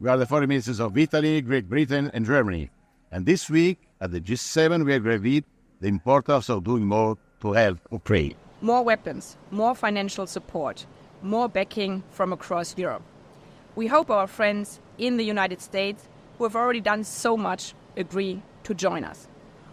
We are the foreign ministers of Italy, Great Britain, and Germany. And this week, at the G7, we agreed the importance of doing more to help Ukraine. More weapons, more financial support, more backing from across Europe. We hope our friends in the United States, who have already done so much, agree to join us.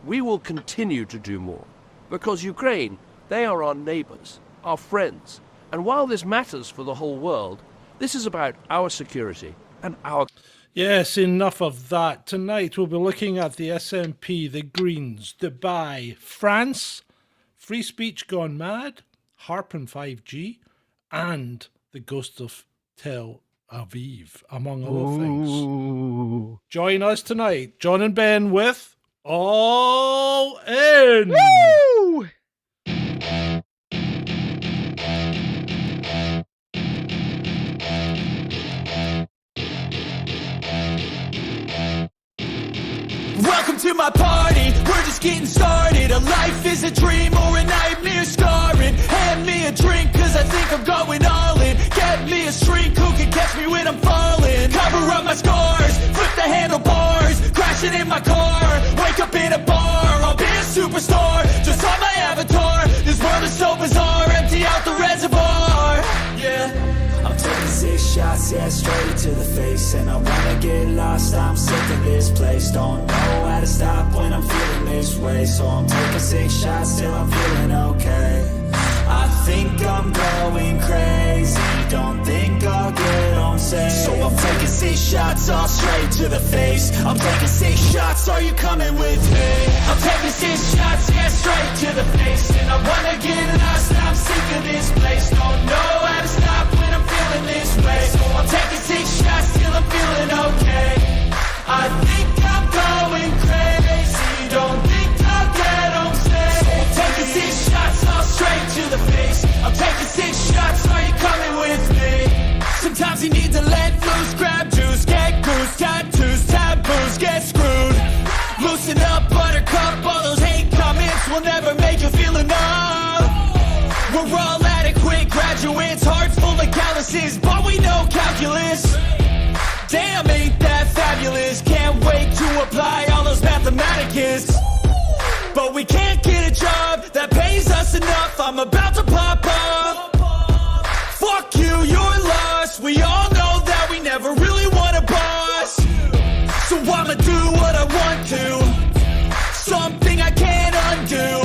We will continue to do more, because Ukraine, they are our neighbours, our friends. And while this matters for the whole world, this is about our security and our... Yes, enough of that. Tonight we'll be looking at the SNP, the Greens, Dubai, France, free speech gone mad, harp and 5G, and the ghost of Tel Aviv, among other things. Join us tonight, John and Ben with All In. Woo! Welcome to my party, we're just getting started. A life is a dream or a nightmare scarring. Hand me a drink cause I think I'm going all in. Get me a shrink who can catch me when I'm falling. Cover up my scars, flip the handlebars. Crashing in my car, wake up in a bar. I'll be a superstar, just on my avatar. This world is so bizarre, empty out the reservoir. Yeah, I'm taking 6 shots, yeah, straight to the face. And I wanna get lost, I'm sick of this place. Don't know how to stop when I'm feeling this way. So I'm taking 6 shots till I'm feeling okay. I think I'm going crazy, don't think I'll get on safe. So I'm taking 6 shots, all straight to the face. I'm taking 6 shots, are you coming with me? I'm taking 6 shots, yeah, straight to the face. And I wanna get lost, I'm sick of this place. Don't know how to stop when I'm feeling this way. So I'm taking 6 shots till I'm feeling okay. I think I'm going crazy, don't think I'll get on safe. So I'm taking 6 shots, all straight to the face. I'm taking 6 shots, are you coming with me? Sometimes you need to let loose, grab juice, get goose, tattoos, taboos, get screwed. Loosen up, buttercup, all those hate comments will never make you feel enough. We're all adequate graduates, hearts full of calluses, but we know calculus. Damn, ain't that fabulous? Can't wait to apply all those mathematicus. But we can't get a job that pays us enough. I'm about to pop up. Fuck you, you're lost. We all know that we never really want a boss. So I'ma do what I want to, something I can't undo.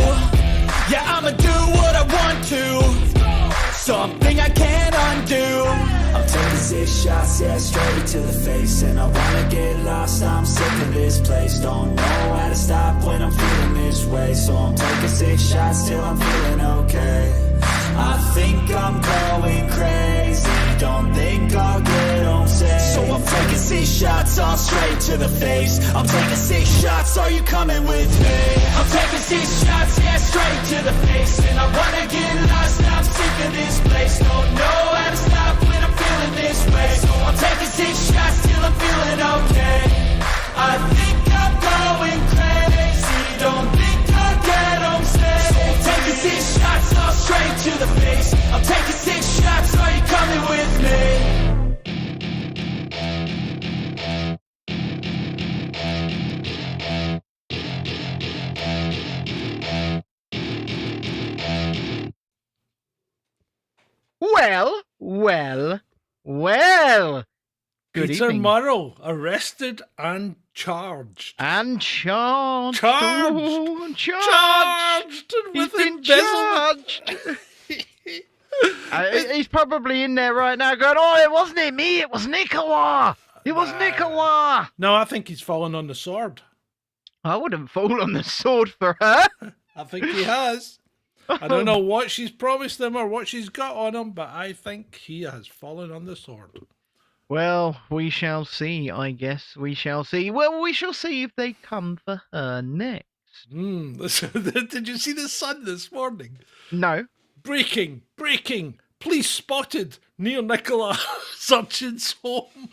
Yeah, I'ma do what I want to, something I can't undo. I'm taking 6 shots, yeah, straight to the face. And I wanna get lost, I'm sick of this place. Don't know how to stop when I'm feeling this way. So I'm taking 6 shots till I'm feeling okay. I think I'm going crazy, don't think I'll get on safe. So I'm taking 6 shots, all straight to the face. I'm taking 6 shots, are you coming with me? I'm taking 6 shots, yeah, straight to the face. And I wanna get lost, I'm sick of this place. Don't know how to stop when I'm feeling this way. So I'm taking 6 shots till I'm feeling okay. I think I'm going crazy, don't think I'll get on safe. So I'm taking 6 shots, all straight to the face. I'm taking 6 shots, are you coming with me? Well. Good Peter evening. Murrell, arrested and charged. And charged. Charged. Oh, Charged with He's been embezzlement. charged. He's probably in there right now going, oh, it wasn't me, it was Nicola. It was Nicola. No, I think he's fallen on the sword. I wouldn't fall on the sword for her. I think he has. I don't know what she's promised him or what she's got on him, but I think he has fallen on the sword. Well, we shall see, I guess. We shall see. Well, we shall see if they come for her next. Did you see the Sun this morning? No. Breaking. Police spotted near Nicola Sturgeon's home.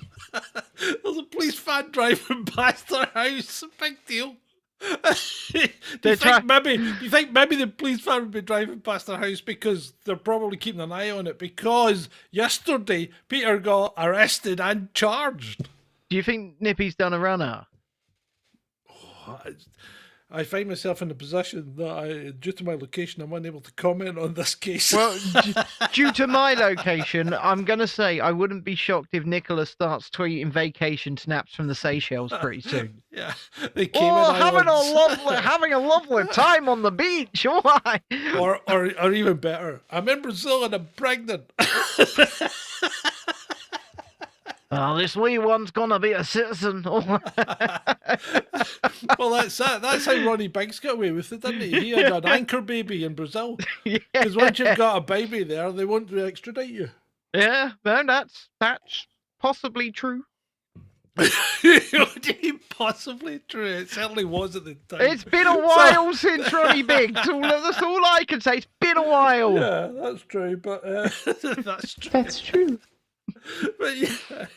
There's a police van driving past their house. Big deal. Do you think maybe the police van would be driving past their house because they're probably keeping an eye on it, because yesterday Peter got arrested and charged. Do you think Nippy's done a runner? I find myself in a position that, due to my location, I'm unable to comment on this case. Well, due to my location, I'm going to say I wouldn't be shocked if Nicola starts tweeting vacation snaps from the Seychelles pretty soon. Yeah, the Cayman having a lovely time on the beach. Why? Or even better, I'm in Brazil and I'm pregnant. Oh, this wee one's gonna be a citizen. Well, that's how Ronnie Banks got away with it, didn't he? He had an anchor baby in Brazil. Because once you've got a baby there, they won't extradite you. Yeah, no, that's possibly true. Possibly true. It certainly was at the time. It's been a while since Ronnie Biggs. That's all I can say. It's been a while. Yeah, that's true. But that's true. That's true. But yeah,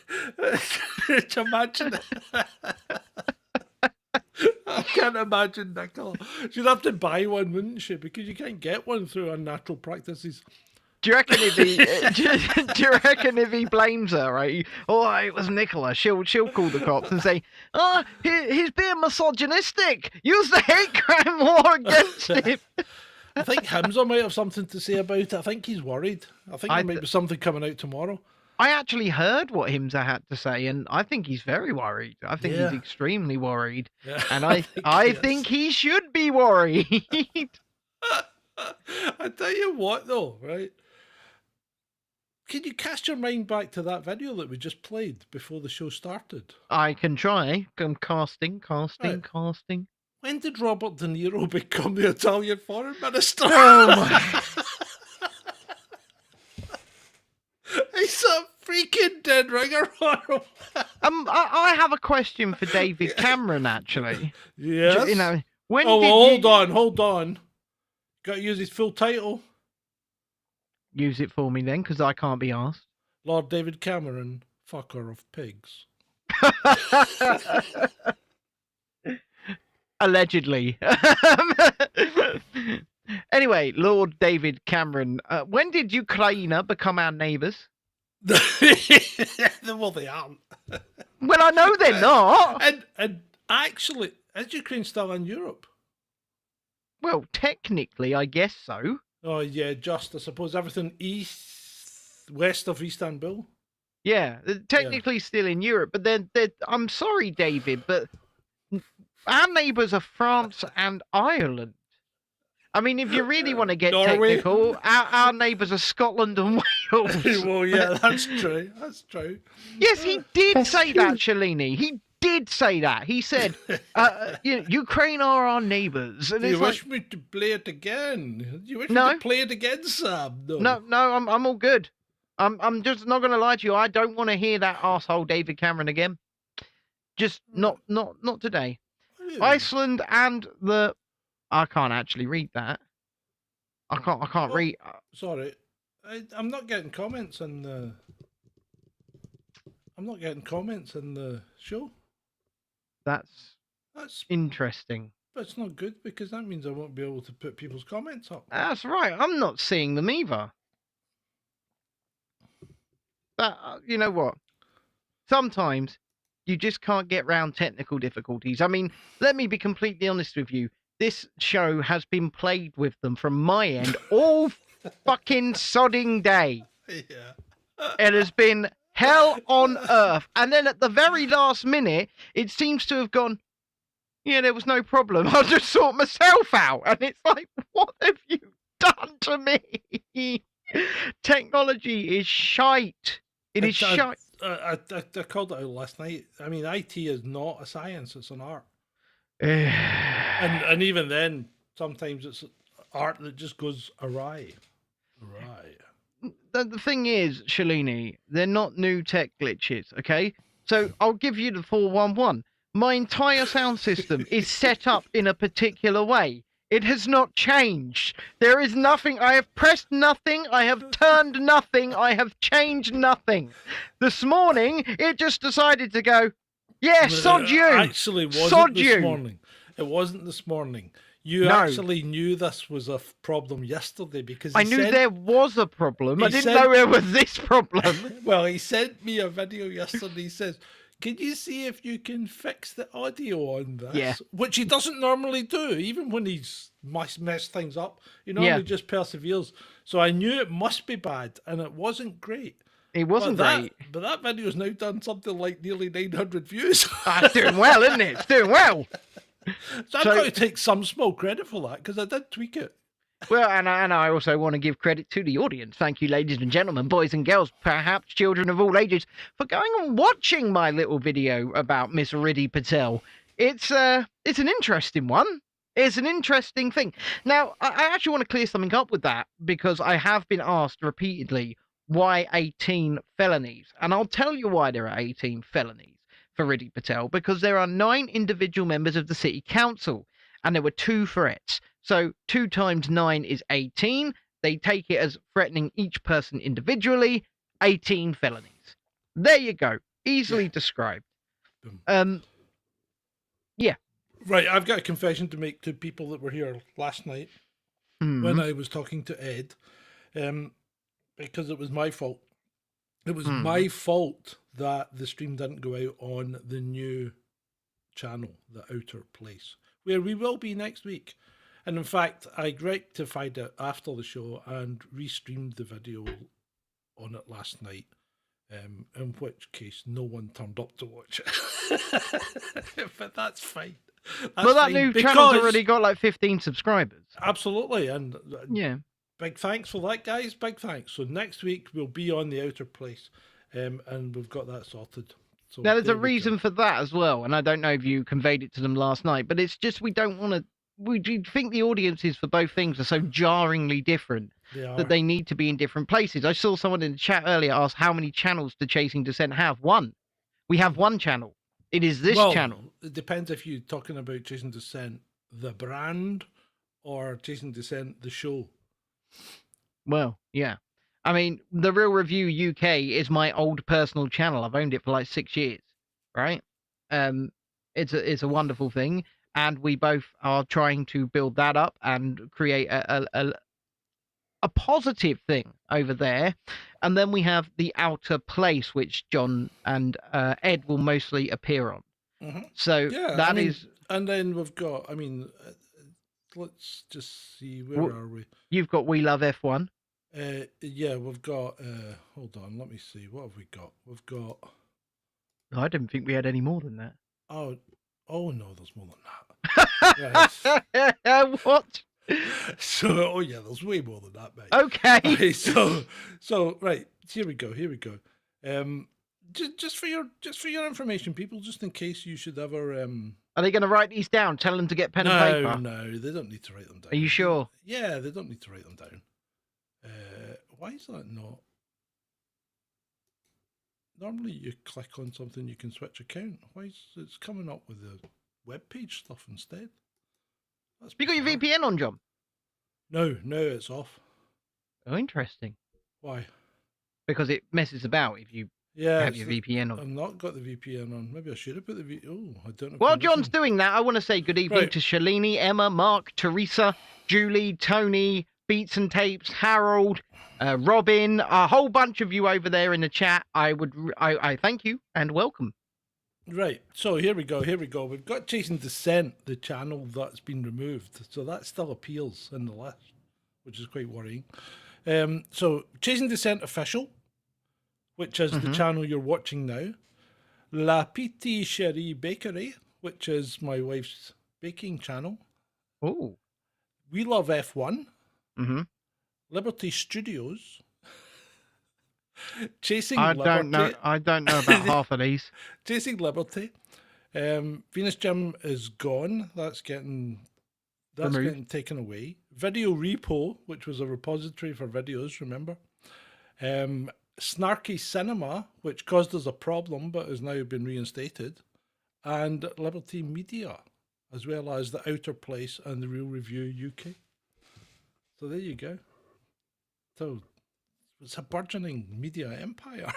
imagine. I can't imagine Nicola. She'd have to buy one, wouldn't she? Because you can't get one through unnatural practices. Do you reckon if he blames her, right? Oh, it was Nicola. She'll call the cops and say, "Oh, he's being misogynistic. Use the hate crime law against him." I think Hamza might have something to say about it. I think he's worried. I think there might be something coming out tomorrow. I actually heard what Himza had to say, and I think he's very worried. I think he's extremely worried. Yeah, and I think he should be worried. I tell you what, though, right? Can you cast your mind back to that video that we just played before the show started? I can try. I'm casting. When did Robert De Niro become the Italian foreign minister? Oh, my... He's a freaking dead ringer on him. I have a question for David Cameron, actually. Yes. You know, hold on. Got to use his full title. Use it for me then, because I can't be asked. Lord David Cameron, fucker of pigs. Allegedly. Anyway, Lord David Cameron, when did Ukraine become our neighbours? Well, they aren't. Well, I know they're not. And actually, is Ukraine still in Europe? Well, technically, I guess so. Oh, yeah, I suppose everything west of Istanbul. Yeah, technically still in Europe, but they're I'm sorry, David, but our neighbours are France and Ireland. I mean, if you really want to get technical, our neighbours are Scotland and Wales. Well, yeah, that's true. That's true. Yes, he did say that, Shalini. He did say that. He said, Ukraine are our neighbours. Do you wish me to play it again? Do you wish me to play it again, Sam? No, I'm all good. I'm just not going to lie to you. I don't want to hear that arsehole David Cameron again. Just not today. Really? Iceland and I can't actually read that. I can't read. Sorry, I'm not getting comments in the. I'm not getting comments in the show. That's interesting. But it's not good because that means I won't be able to put people's comments up. That's right. I'm not seeing them either. But you know what? Sometimes you just can't get round technical difficulties. I mean, let me be completely honest with you. This show has been played with them from my end all fucking sodding day. Yeah. It has been hell on earth. And then at the very last minute, it seems to have gone, yeah, there was no problem. I'll just sort myself out. And it's like, what have you done to me? Technology is shite. It is shite. I called it out last night. I mean, IT is not a science, it's an art. And even then, sometimes it's art that just goes awry. The thing is, Shalini, they're not new tech glitches, okay? So I'll give you the 411. My entire sound system is set up in a particular way. It has not changed. There is nothing. I have pressed nothing. I have turned nothing. I have changed nothing. This morning, it just decided to go, yeah, sod you. Actually, wasn't this morning. It wasn't this morning. You actually knew this was a problem yesterday because I knew there was a problem. I didn't know there was this problem. Well, he sent me a video yesterday. He says, Can you see if you can fix the audio on this? Yeah. Which he doesn't normally do, even when he's messed things up. He normally just perseveres. So I knew it must be bad, and it wasn't great. It wasn't great. But that video's now done something like nearly 900 views. It's doing well, isn't it? It's doing well. So I've got to take some small credit for that, because I did tweak it. Well, and I also want to give credit to the audience. Thank you, ladies and gentlemen, boys and girls, perhaps children of all ages, for going and watching my little video about Miss Riddhi Patel. It's an interesting one. It's an interesting thing. Now, I actually want to clear something up with that, because I have been asked repeatedly why 18 felonies. And I'll tell you why there are 18 felonies for Riddhi Patel, because there are 9 individual members of the city council, and there were 2 threats. So 2 times 9 is 18. They take it as threatening each person individually. 18 felonies. There you go. Easily described. Yeah. Right, I've got a confession to make to people that were here last night when I was talking to Ed, because it was my fault. It was my fault that the stream didn't go out on the new channel, The Outer Place, where we will be next week. And in fact, I rectified it after the show and restreamed the video on it last night, in which case no one turned up to watch it. But that's fine. Well, that new channel's already got like 15 subscribers. Absolutely. And yeah, big thanks for that, guys. Big thanks. So next week we'll be on The Outer Place, and we've got that sorted. So now, there's a reason for that as well, and I don't know if you conveyed it to them last night, but it's just we don't want to. We think the audiences for both things are so jarringly different that they need to be in different places. I saw someone in the chat earlier ask how many channels do Chasing Descent have? 1. We have 1 channel. It is this channel. It depends if you're talking about Chasing Descent, the brand, or Chasing Descent, the show. Well, yeah. I mean, The Real Review UK is my old personal channel. I've owned it for like 6 years, right? It's a wonderful thing. And we both are trying to build that up and create a positive thing over there. And then we have The Outer Place, which John and Ed will mostly appear on. So that is... And then we've got, let's just see, where are we? You've got We Love F1. Yeah, we've got, hold on, let me see, what have we got? We've got... I didn't think we had any more than that. Oh no, there's more than that. What? So, yeah, there's way more than that, mate. Okay. So right, here we go. Just for your information, people, just in case you should ever. Are they going to write these down? Tell them to get pen and paper. No, they don't need to write them down. Are you sure? Yeah, they don't need to write them down. Why is that not? Normally, you click on something, you can switch account. Why is it's coming up with the web page stuff instead? You got your VPN on, John? No, it's off. Oh, interesting. Why? Because it messes about if you have your VPN on. I've not got the VPN on. Maybe I should have put the VPN. Oh, I don't know. While John's doing that, I want to say good evening to Shalini, Emma, Mark, Teresa, Julie, Tony, Beats and Tapes, Harold, Robin, a whole bunch of you over there in the chat. I thank you and welcome. Right, so here we go. We've got Chasing Descent, the channel that's been removed. So that still appears in the list, which is quite worrying. So Chasing Descent Official, which is the channel you're watching now. La Petite Cherie Bakery, which is my wife's baking channel. Oh. We Love F1. Liberty Studios. Chasing Liberty. I don't know about half of these. Chasing Liberty. Venus Gym is gone. That's getting taken away. Video Repo, which was a repository for videos, remember? Snarky Cinema, which caused us a problem but has now been reinstated. And Liberty Media, as well as The Outer Place and The Real Review UK. So there you go. So it's a burgeoning media empire.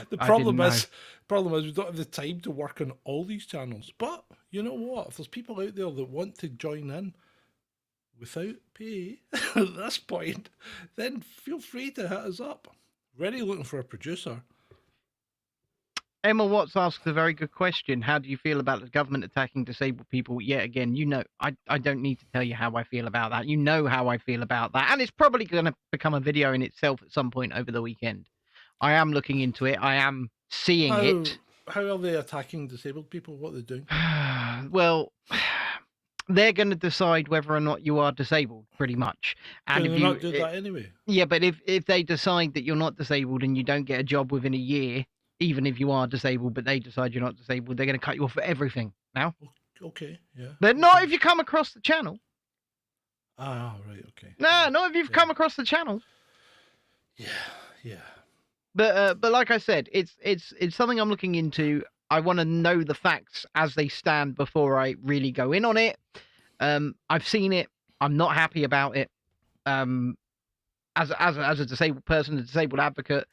The problem is we don't have the time to work on all these channels. But you know what? If there's people out there that want to join in without pay at this point, then feel free to hit us up. Really looking for a producer. Emma Watts asks a very good question. How do you feel about the government attacking disabled people yet again? You know, I don't need to tell you how I feel about that. You know how I feel about that. And it's probably going to become a video in itself at some point over the weekend. I am looking into it. I am seeing it. How are they attacking disabled people? What are they doing? Well, they're going to decide whether or not you are disabled, pretty much. And Can if they you not do that anyway? Yeah, but if they decide that you're not disabled and you don't get a job within a year, even if you are disabled, but they decide you're not disabled, they're going to cut you off for everything now. Okay, yeah. But not if you come across the channel. Ah, right, okay. No, not if you've come across the channel. Yeah. But like I said, it's something I'm looking into. I want to know the facts as they stand before I really go in on it. I've seen it. I'm not happy about it. As a disabled person, a disabled advocate,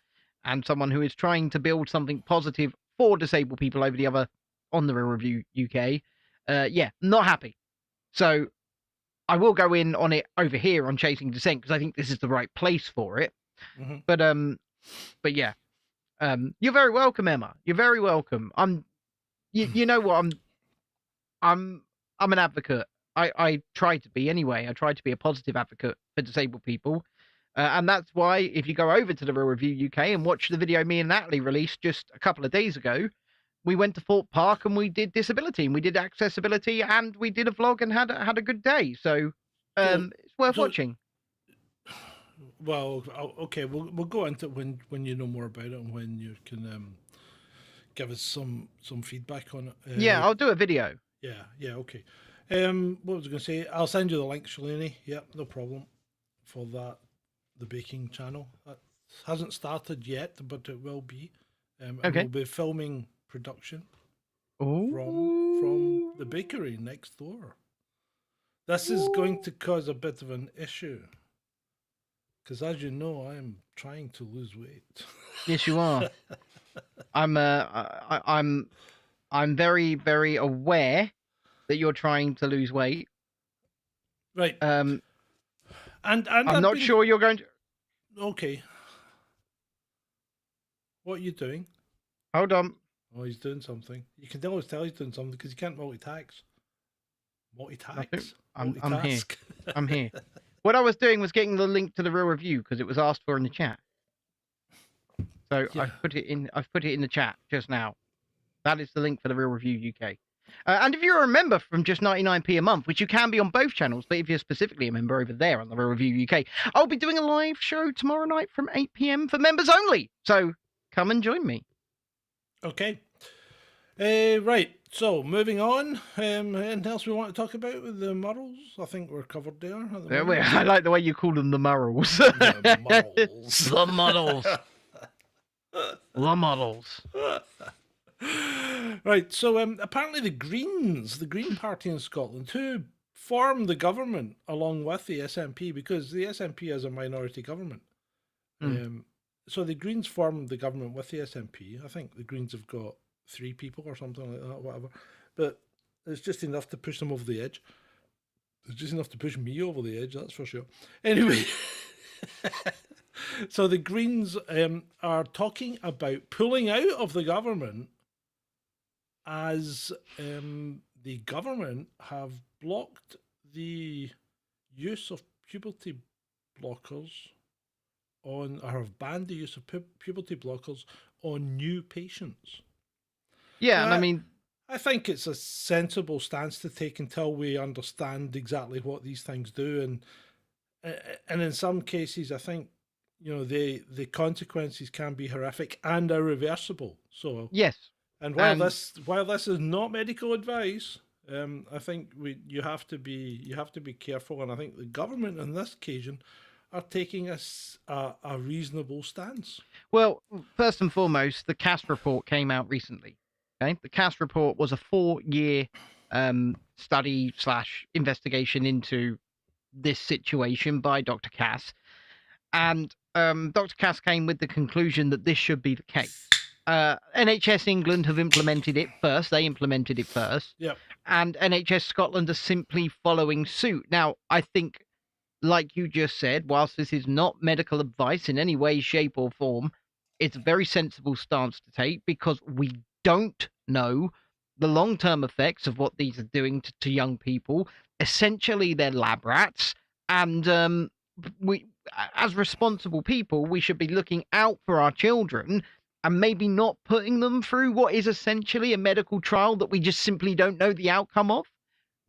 and someone who is trying to build something positive for disabled people over the other on the Real Review UK, not happy. So I will go in on it over here on Chasing Dissent because I think this is the right place for it. Mm-hmm. But yeah, you're very welcome, Emma. You're very welcome. You know what? I'm an advocate. I try to be anyway. I try to be a positive advocate for disabled people. And that's why if you go over to the Real Review UK and watch the video me and Natalie released just a couple of days ago, we went to Thorpe Park and we did disability and we did accessibility and we did a vlog and had a good day. So it's worth watching. Well, okay, we'll go into it when you know more about it and when you can give us some feedback on it. Yeah, I'll do a video. Yeah, okay. What was I going to say? I'll send you the link, Shalini. Yep, no problem for that. The baking channel that hasn't started yet, but it will be. And Okay. we'll be filming production Ooh. from the bakery next door. This is going to cause a bit of an issue because, as you know, I'm trying to lose weight. Yes, you are. I'm very, very aware that you're trying to lose weight. Right. And I'm not sure you're going to. Okay. What are you doing? Hold on. Oh, he's doing something. You can always tell he's doing something because you can't multitask. Multitask. I'm here. Multitask. I'm here. What I was doing was getting the link to the Real Review because it was asked for in the chat. So Yeah. I've put it in the chat just now. That is the link for the Real Review UK. And if you're a member from just 99p a month, which you can be on both channels, but if you're specifically a member over there on the Real Review UK, I'll be doing a live show tomorrow night from 8 p.m. for members only. So come and join me. Okay. Right. So moving on. Anything else we want to talk about with the Murrells? I think we're covered there. At the moment. I like the way you call them the Murrells. The Murrells. The models. The models. Right, so apparently the Greens, the Green Party in Scotland, who formed the government along with the SNP, because the SNP is a minority government. So the Greens formed the government with the SNP. I think the Greens have got 3 people or something like that, whatever. But it's just enough to push them over the edge. It's just enough to push me over the edge, that's for sure. Anyway, so the Greens are talking about pulling out of the government as the government have blocked the use of puberty blockers or have banned the use of puberty blockers on new patients. Yeah, and I mean, I think it's a sensible stance to take until we understand exactly what these things do, and in some cases, I think the consequences can be horrific and irreversible. So yes. And while this is not medical advice, I think you have to be careful, and I think the government on this occasion are taking a reasonable stance. Well, first and foremost, the CAS report came out recently. Okay, the CAS report was a 4-year study / investigation into this situation by Dr. Cass, and Dr. Cass came with the conclusion that this should be the case. NHS England have implemented it first. They implemented it first. Yep. And NHS Scotland are simply following suit. Now, I think, like you just said, whilst this is not medical advice in any way, shape or form, it's a very sensible stance to take because we don't know the long-term effects of what these are doing to young people. Essentially, they're lab rats, and we, as responsible people, we should be looking out for our children and maybe not putting them through what is essentially a medical trial that we just simply don't know the outcome of.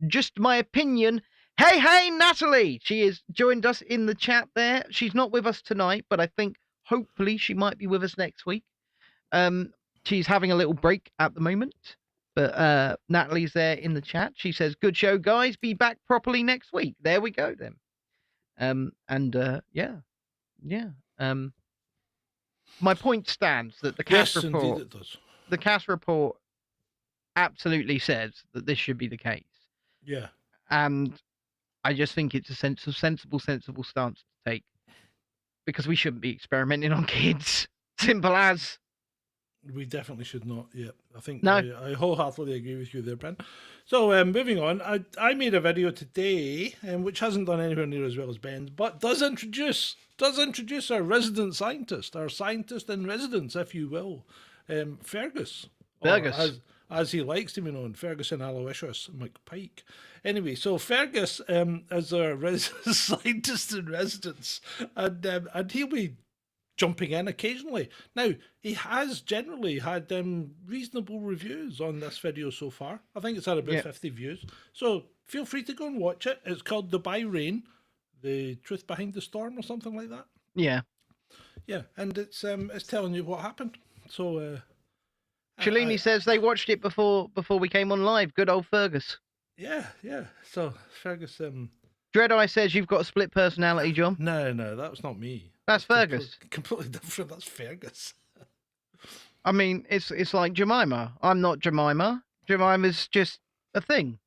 Just my opinion. Hey, Natalie! She has joined us in the chat there. She's not with us tonight, but I think hopefully she might be with us next week. She's having a little break at the moment, but Natalie's there in the chat. She says, "Good show, guys. Be back properly next week." There we go then. My point stands that the CAS report, indeed it does. the CAS report absolutely says that this should be the case. Yeah. And I just think it's a sensible stance to take, because we shouldn't be experimenting on kids. Simple as. We definitely should not. Yeah, I think No. I wholeheartedly agree with you there, Ben. So moving on, I made a video today, which hasn't done anywhere near as well as Ben's, but does introduce our resident scientist, our scientist in residence, if you will, Fergus. Fergus. As he likes to be known, Ferguson Aloysius McPike. Anyway, so Fergus is our scientist in residence, and he'll be jumping in occasionally. Now, he has generally had reasonable reviews on this video so far. I think it's had about 50 views. So feel free to go and watch it. It's called Dubai Rain, The Truth Behind the Storm, or something like that. Yeah. Yeah, and it's telling you what happened. So Shalini says they watched it before we came on live. Good old Fergus. Yeah. So Fergus. Dreadeye says you've got a split personality, John. No, that was not me. That's Fergus. Completely different. That's Fergus. I mean, it's like Jemima. I'm not Jemima. Jemima's just a thing.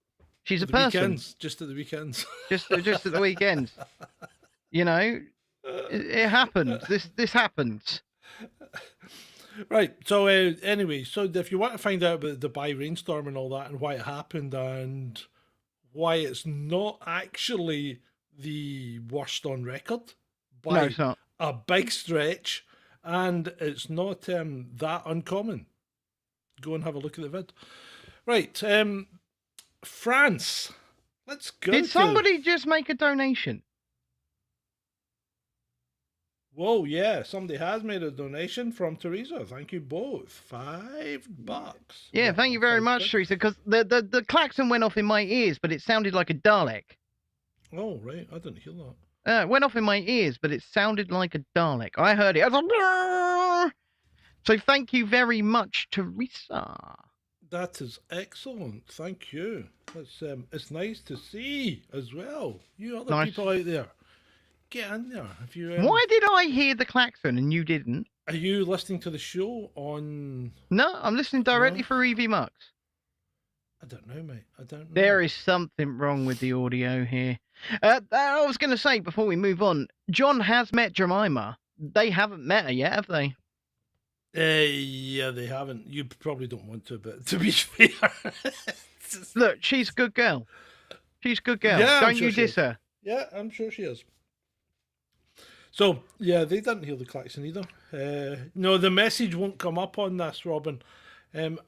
She's a person. Weekends, just at the weekends. just at the weekends. You know, it happens. This happens. Right. So anyway, so if you want to find out about the Dubai rainstorm and all that, and why it happened, and why it's not actually the worst on record, by No, it's not. a big stretch, and it's not that uncommon, go and have a look at the vid. Right. France. Let's go. Did somebody just make a donation? Whoa, yeah, somebody has made a donation from Teresa. Thank you both. $5. Yeah, thank you very much, Teresa, because the klaxon went off in my ears, but it sounded like a Dalek. Oh, right. I didn't hear that. It went off in my ears, but it sounded like a Dalek. I heard it. I was like, "Brrr!" So thank you very much, Teresa. That is excellent. Thank you. It's nice to see as well. You other people out there, get in there. If you, why did I hear the klaxon and you didn't? Are you listening to the show on... No, I'm listening directly for EV Mux. I don't know, mate. I don't know. There is something wrong with the audio here. I was going to say, before we move on, John has met Jemima. They haven't met her yet, have they? Yeah, they haven't. You probably don't want to, but to be fair... Look, she's a good girl. She's a good girl. Yeah, Don't you diss her. Yeah, I'm sure she is. So, yeah, they didn't hear the klaxon either. No, the message won't come up on this, Robin. And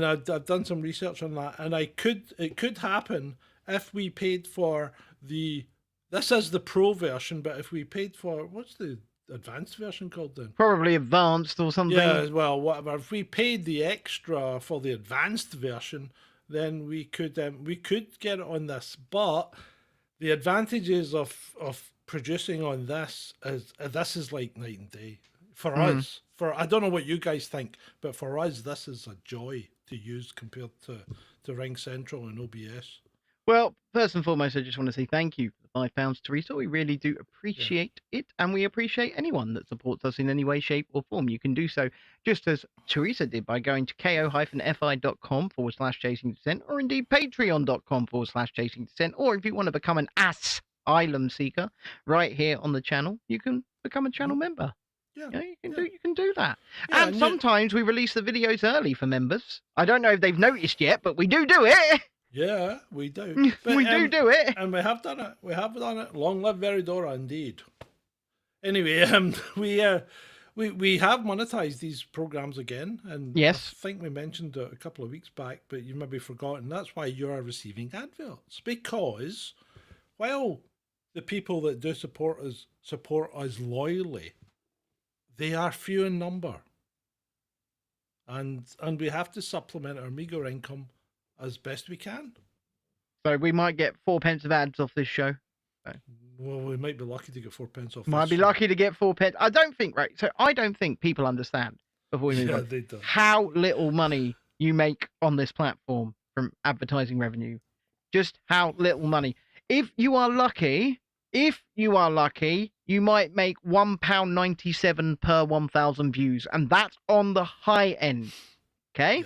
I've done some research on that, and it could happen if we paid for this is the pro version, but if we paid for, what's the advanced version called then? Probably advanced or something. Yeah, well, whatever. If we paid the extra for the advanced version, then we could get it on this. But the advantages of producing on this is like night and day for us. I don't know what you guys think, but for us, this is a joy to use compared to Ring Central and OBS. Well, first and foremost, I just want to say thank you for the £5, Teresa. We really do appreciate it, and we appreciate anyone that supports us in any way, shape, or form. You can do so just as Teresa did by going to ko-fi.com/chasing descent, or indeed patreon.com/chasing descent, or if you want to become an asylum seeker right here on the channel, you can become a channel member. Yeah, you can do that. Yeah, and sometimes we release the videos early for members. I don't know if they've noticed yet, but we do it. Yeah, we do. But, we do it. And we have done it. We have done it. Long live Veridora, indeed. Anyway, we We have monetized these programs again, and Yes. I think we mentioned it a couple of weeks back, but you maybe forgotten. That's why you are receiving adverts, because while the people that do support us loyally, they are few in number, and we have to supplement our meager income as best we can. So we might get 4 pence of ads off this show. Well, we might be lucky to get 4 pence off. Might this be show. lucky to get 4 pence. I don't think people understand, before we move Yeah, on, they don't. how little money you make on this platform from advertising revenue. Just how little money. If you are lucky, you might make £1.97 per 1,000 views, and that's on the high end. Okay?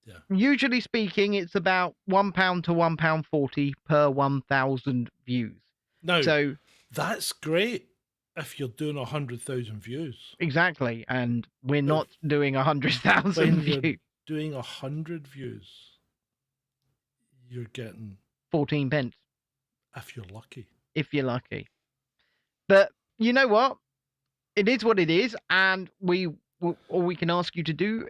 Yeah. Usually speaking, it's about £1 to £1.40 per 1,000 views. Now, So that's great if you're doing 100,000 views. exactly, and we're not doing 100,000 When you're views. doing 100 views, you're getting, 14 pence, if you're lucky. if you're lucky. But you know what? It is what it is, and all we can ask you to do,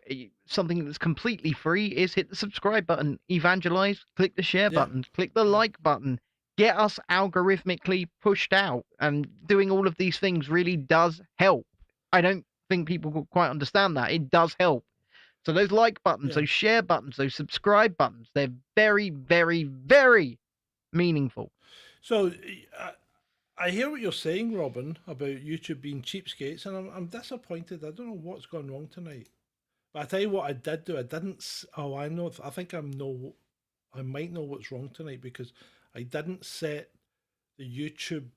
something that's completely free, is hit the subscribe button, evangelize, click the share button, click the like button, get us algorithmically pushed out, and doing all of these things really does help. I don't think people will quite understand that. It does help. So those like buttons, those share buttons, those subscribe buttons, they're very, very, very meaningful. So I hear what you're saying, Robin, about YouTube being cheapskates, and I'm disappointed. I don't know what's gone wrong tonight. But I tell you what I did do. I didn't. Oh, I know. I think I might know what's wrong tonight, because I didn't set the YouTube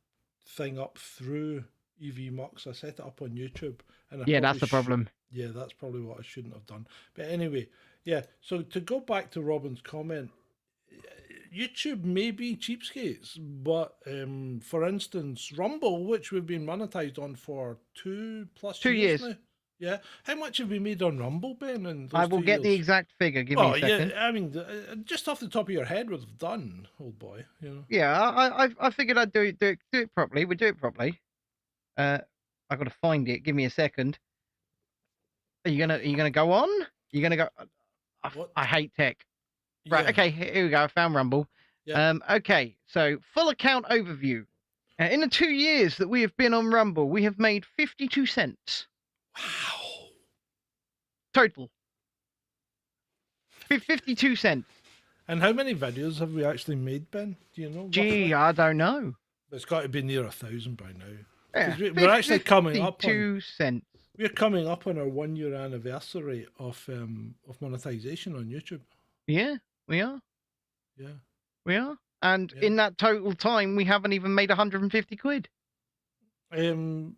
thing up through EV Mux. I set it up on YouTube. And Yeah, that's the problem. Yeah, that's probably what I shouldn't have done. But anyway, yeah. So to go back to Robin's comment, YouTube may be cheapskates, but for instance, Rumble, which we've been monetized on for 2+ years now. Yeah. How much have we made on Rumble, Ben? In those I will 2 get the years? exact figure. Give me a second. Yeah, I mean, just off the top of your head, would have done, old boy. You know. Yeah, I figured I'd do it properly. We'll do it properly. I've got to find it. Give me a second. Are you gonna go on? You're gonna go. I hate tech. Right. Yeah. Okay. Here we go. I found Rumble. Yeah. Okay. So full account overview. In the 2 years that we have been on Rumble, we have made 52 cents. Wow. Total. 52 cents. And how many videos have we actually made, Ben? Do you know? Gee, roughly? I don't know. It's got to be near 1,000 by now. Yeah, 'Cause we're actually coming up 52 cents. We're coming up on our 1 year anniversary of monetization on YouTube. Yeah, we are. Yeah. We are. And Yeah. in that total time, we haven't even made 150 quid. Well,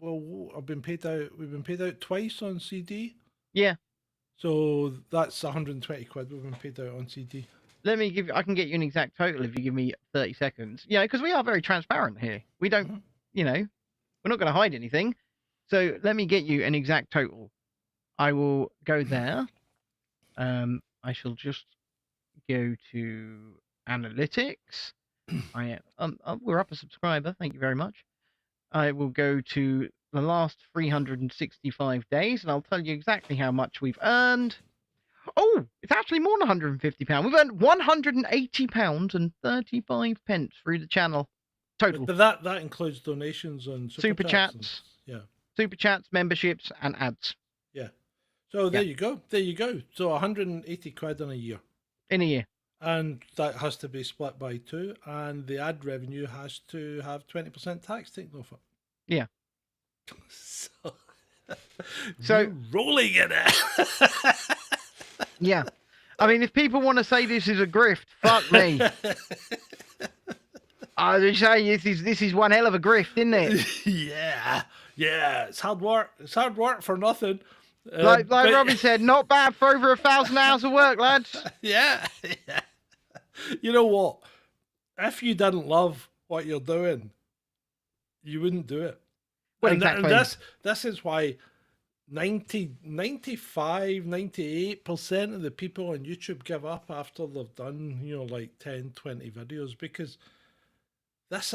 We've been paid out twice on CD. Yeah. So that's 120 quid we've been paid out on CD. I can get you an exact total if you give me 30 seconds. Yeah, because we are very transparent here. We don't, we're not going to hide anything. So let me get you an exact total. I will go there. I shall just go to analytics. We're up a subscriber. Thank you very much. I will go to the last 365 days, and I'll tell you exactly how much we've earned. Oh, it's actually more than £150. We've earned £180 and 35 pence through the channel total. But that includes donations and Super chats. Yeah. Super chats, memberships, and ads. Yeah. So there you go. There you go. So 180 quid in a year. In a year. And that has to be split by 2, and the ad revenue has to have 20% tax taken off it. Yeah. So you're rolling in it. Yeah. I mean, if people want to say this is a grift, fuck me. I would say this is one hell of a grift, isn't it? Yeah. It's hard work. It's hard work for nothing. Like Robin said, not bad for over 1,000 hours of work, lads. Yeah. You know what? If you didn't love what you're doing, you wouldn't do it. Well, and exactly. This is why 95, 98% of the people on YouTube give up after they've done, like 10, 20 videos, because there's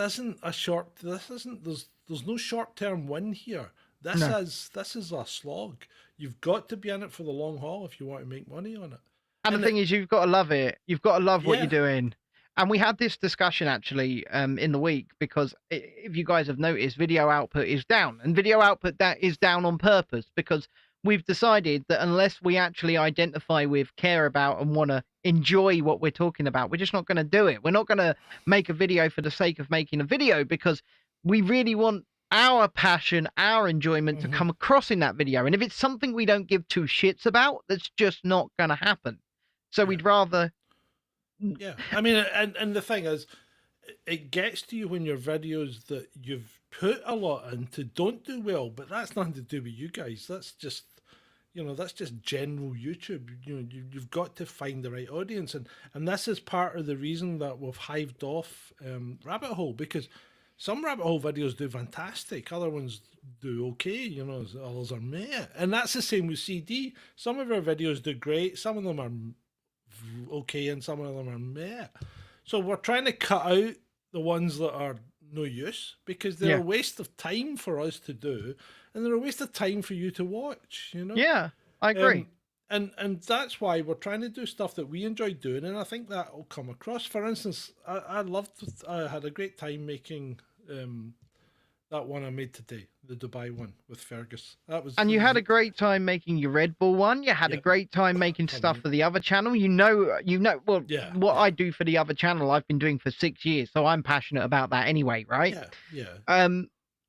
no short-term win here. This is a slog. You've got to be in it for the long haul if you want to make money on it. And the thing is, you've got to love it. You've got to love what Yeah. you're doing. And we had this discussion actually in the week, because if you guys have noticed, video output is down, and video output that is down on purpose, because we've decided that unless we actually identify with, care about, and want to enjoy what we're talking about, we're just not going to do it. We're not going to make a video for the sake of making a video, because we really want our passion, our enjoyment to come across in that video. And if it's something we don't give two shits about, that's just not going to happen. So we'd rather... Yeah, I mean, and the thing is, it gets to you when your videos that you've put a lot into don't do well, but that's nothing to do with you guys. That's just, that's just general YouTube. You've got to find the right audience, and this is part of the reason that we've hived off Rabbit Hole, because some Rabbit Hole videos do fantastic, other ones do okay, others are meh, and that's the same with CD. Some of our videos do great, some of them are okay, and some of them are meh. So we're trying to cut out the ones that are no use, because they're a waste of time for us to do, and they're a waste of time for you to watch. Yeah, I agree. And that's why we're trying to do stuff that we enjoy doing, and I think that will come across. For instance, I had a great time making that one I made today, the Dubai one with Fergus. And you had a great time making your Red Bull one. You had a great time making stuff for the other channel. What I do for the other channel, I've been doing for 6 years, so I'm passionate about that anyway, right? Yeah.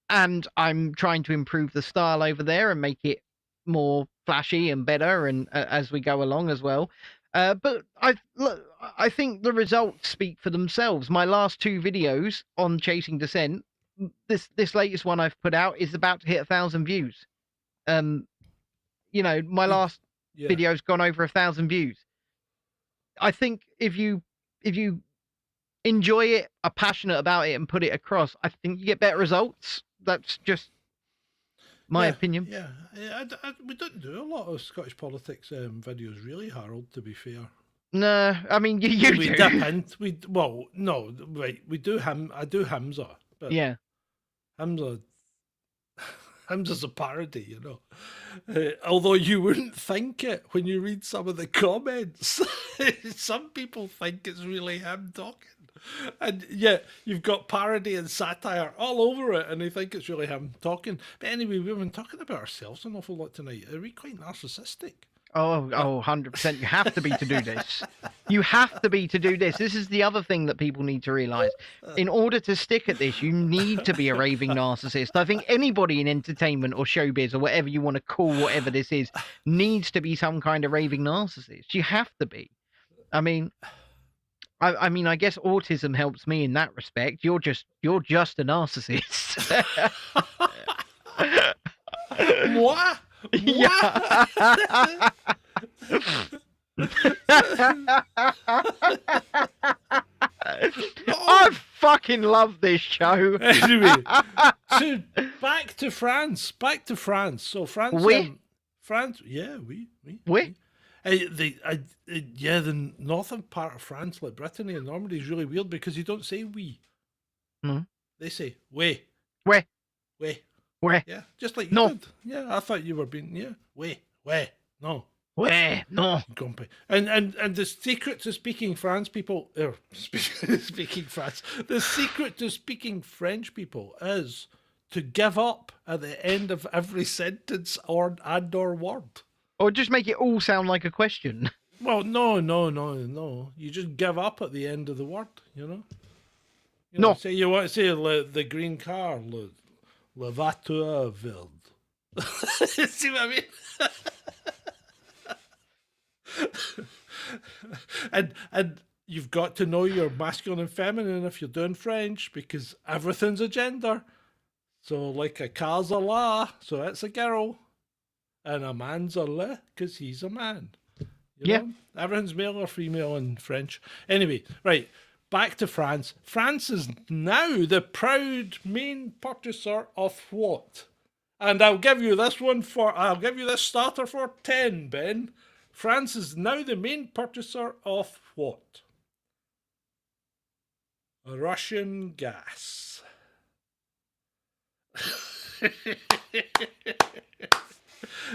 And I'm trying to improve the style over there and make it more flashy and better, and as we go along as well. But I think the results speak for themselves. My last 2 videos on Chasing Descent, this latest one I've put out, is about to hit 1,000 views. My last video's gone over 1,000 views. I think if you enjoy it, are passionate about it, and put it across, I think you get better results. That's just my opinion. Yeah, we don't do a lot of Scottish politics videos, really, Harold, to be fair. No, I mean, you we do. Dip into, we do I do Hamza, but yeah, Hamza's a parody, although you wouldn't think it when you read some of the comments. Some people think it's really him talking, and yet you've got parody and satire all over it, and they think it's really him talking. But anyway, we've been talking about ourselves an awful lot tonight. Are we quite narcissistic? Oh, 100%. You have to be to do this. You have to be to do this. This is the other thing that people need to realise. In order to stick at this, you need to be a raving narcissist. I think anybody in entertainment or showbiz or whatever you want to call whatever this is needs to be some kind of raving narcissist. You have to be. I mean, I guess autism helps me in that respect. You're just a narcissist. What? Yeah. I fucking love this show. Anyway, so back to France. So France, France. Yeah, we. The northern part of France, like Brittany and Normandy, is really weird because you don't say we. They say we. Where? Yeah, just like you did. Yeah, I thought you were being no. No. Grumpy. And the secret to speaking France people, speaking France, the secret to speaking French people is to give up at the end of every sentence or word. Or just make it all sound like a question. Well, no. You just give up at the end of the word, No. Say you want to say the green car, le voiture verte. See what I mean? and you've got to know your masculine and feminine if you're doing French, because everything's a gender. So like a car's a la, so it's a girl, and a man's a le, because he's a man. You know? Everything's male or female in French. Anyway, right. Back to France. France is now the proud main purchaser of what? And I'll give you this starter for 10, Ben. France is now the main purchaser of what? Russian gas.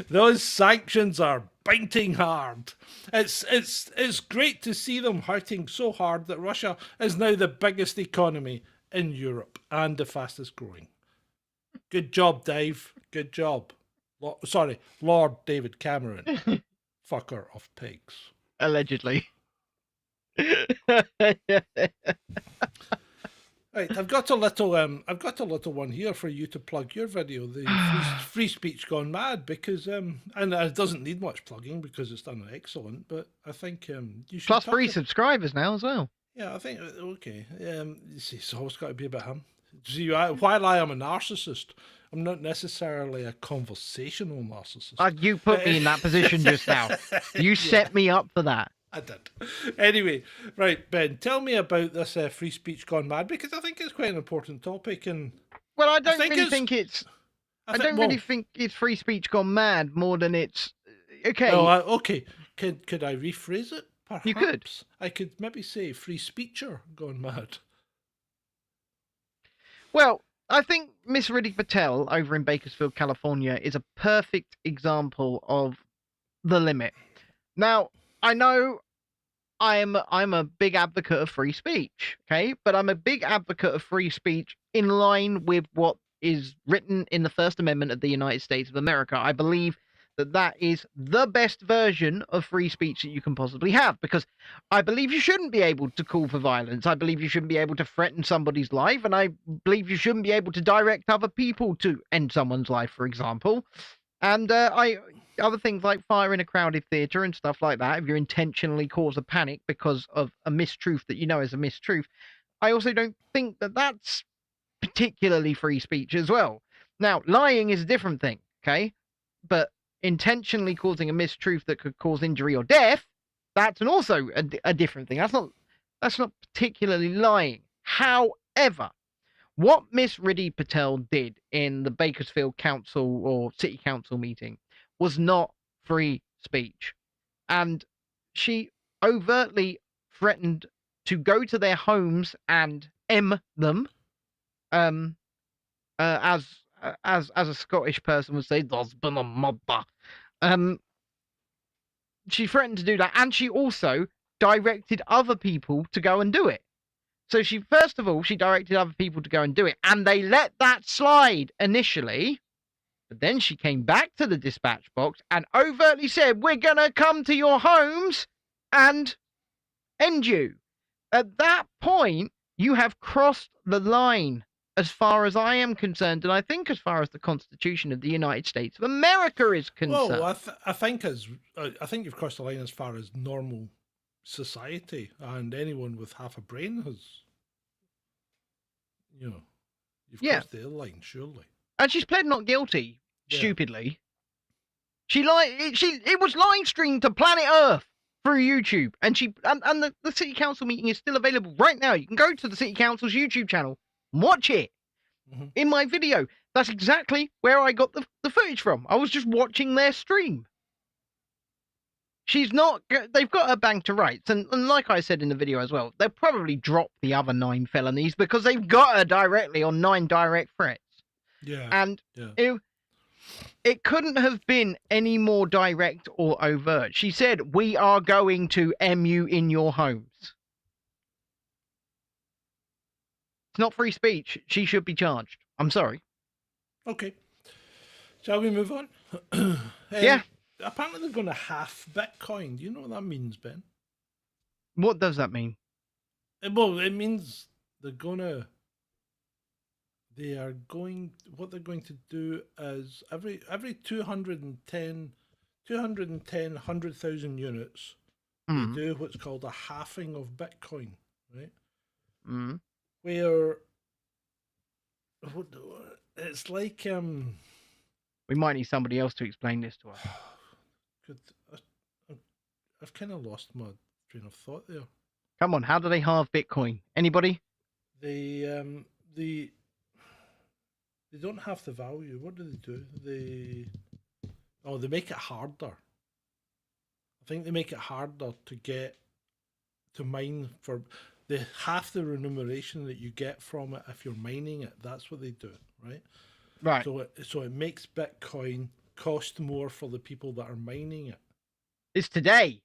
Those sanctions are biting hard. It's great to see them hurting so hard that Russia is now the biggest economy in Europe and the fastest growing. Good job, Dave. Good job. Lord David Cameron. Fucker of pigs. Allegedly. Right, I've got a little one here for you to plug your video, the free speech gone mad, because and it doesn't need much plugging because it's done excellent. But I think you should Plus free subscribers now as well. Yeah, I think okay. You see, it's always got to be about him. See, while I am a narcissist, I'm not necessarily a conversational narcissist. You put me in that position just now. You set me up for that. I did. Anyway, right, Ben, tell me about this free speech gone mad, because I think it's quite an important topic. And well, I don't really think it's. I don't really think it's free speech gone mad more than it's okay. Oh, okay. Could I rephrase it? Perhaps you could. I could maybe say free speecher gone mad. Well, I think Miss Riddhi Patel over in Bakersfield, California, is a perfect example of the limit. Now, I know I'm a big advocate of free speech, okay? But I'm a big advocate of free speech in line with what is written in the First Amendment of the United States of America. I believe that is the best version of free speech that you can possibly have, because I believe you shouldn't be able to call for violence. I believe you shouldn't be able to threaten somebody's life, and I believe you shouldn't be able to direct other people to end someone's life, for example. And other things like firing a crowded theatre and stuff like that, if you intentionally cause a panic because of a mistruth that you know is a mistruth, I also don't think that that's particularly free speech as well. Now, lying is a different thing, okay? But intentionally causing a mistruth that could cause injury or death, that's also a different thing. That's not particularly lying. However, what Miss Riddhi Patel did in the Bakersfield Council or City Council meeting was not free speech. And she overtly threatened to go to their homes and them, as a Scottish person would say, "There's been a murder." She threatened to do that, and she also directed other people to go and do it. So she directed other people to go and do it, and they let that slide initially. But then she came back to the dispatch box and overtly said, "We're going to come to your homes and end you." At that point, you have crossed the line as far as I am concerned, and I think as far as the Constitution of the United States of America is concerned. Well, I think you've crossed the line as far as normal society, and anyone with half a brain has, you've crossed the line, surely. And she's pled not guilty, stupidly. It was live streamed to Planet Earth through YouTube, and the City Council meeting is still available right now. You can go to the City Council's YouTube channel and watch it. In my video. That's exactly where I got the footage from. I was just watching their stream. They've got her bang to rights, and like I said in the video as well, they'll probably drop the other 9 felonies because they've got her directly on 9 direct threats. Yeah. And it couldn't have been any more direct or overt. She said, "We are going to you in your homes." It's not free speech. She should be charged. I'm sorry. Okay. Shall we move on? Yeah. Apparently they're going to half Bitcoin. Do you know what that means, Ben? What does that mean? Well, it means what they're going to do is every 100,000 units, they do what's called a halving of Bitcoin, right? Where it's like we might need somebody else to explain this to us. I've kind of lost my train of thought there. Come on, how do they halve Bitcoin? Anybody? They don't have the value. What do? They make it harder. I think they make it harder to mine for half the remuneration that you get from it if you're mining it. That's what they do, right? Right. So it makes Bitcoin cost more for the people that are mining it. It's today.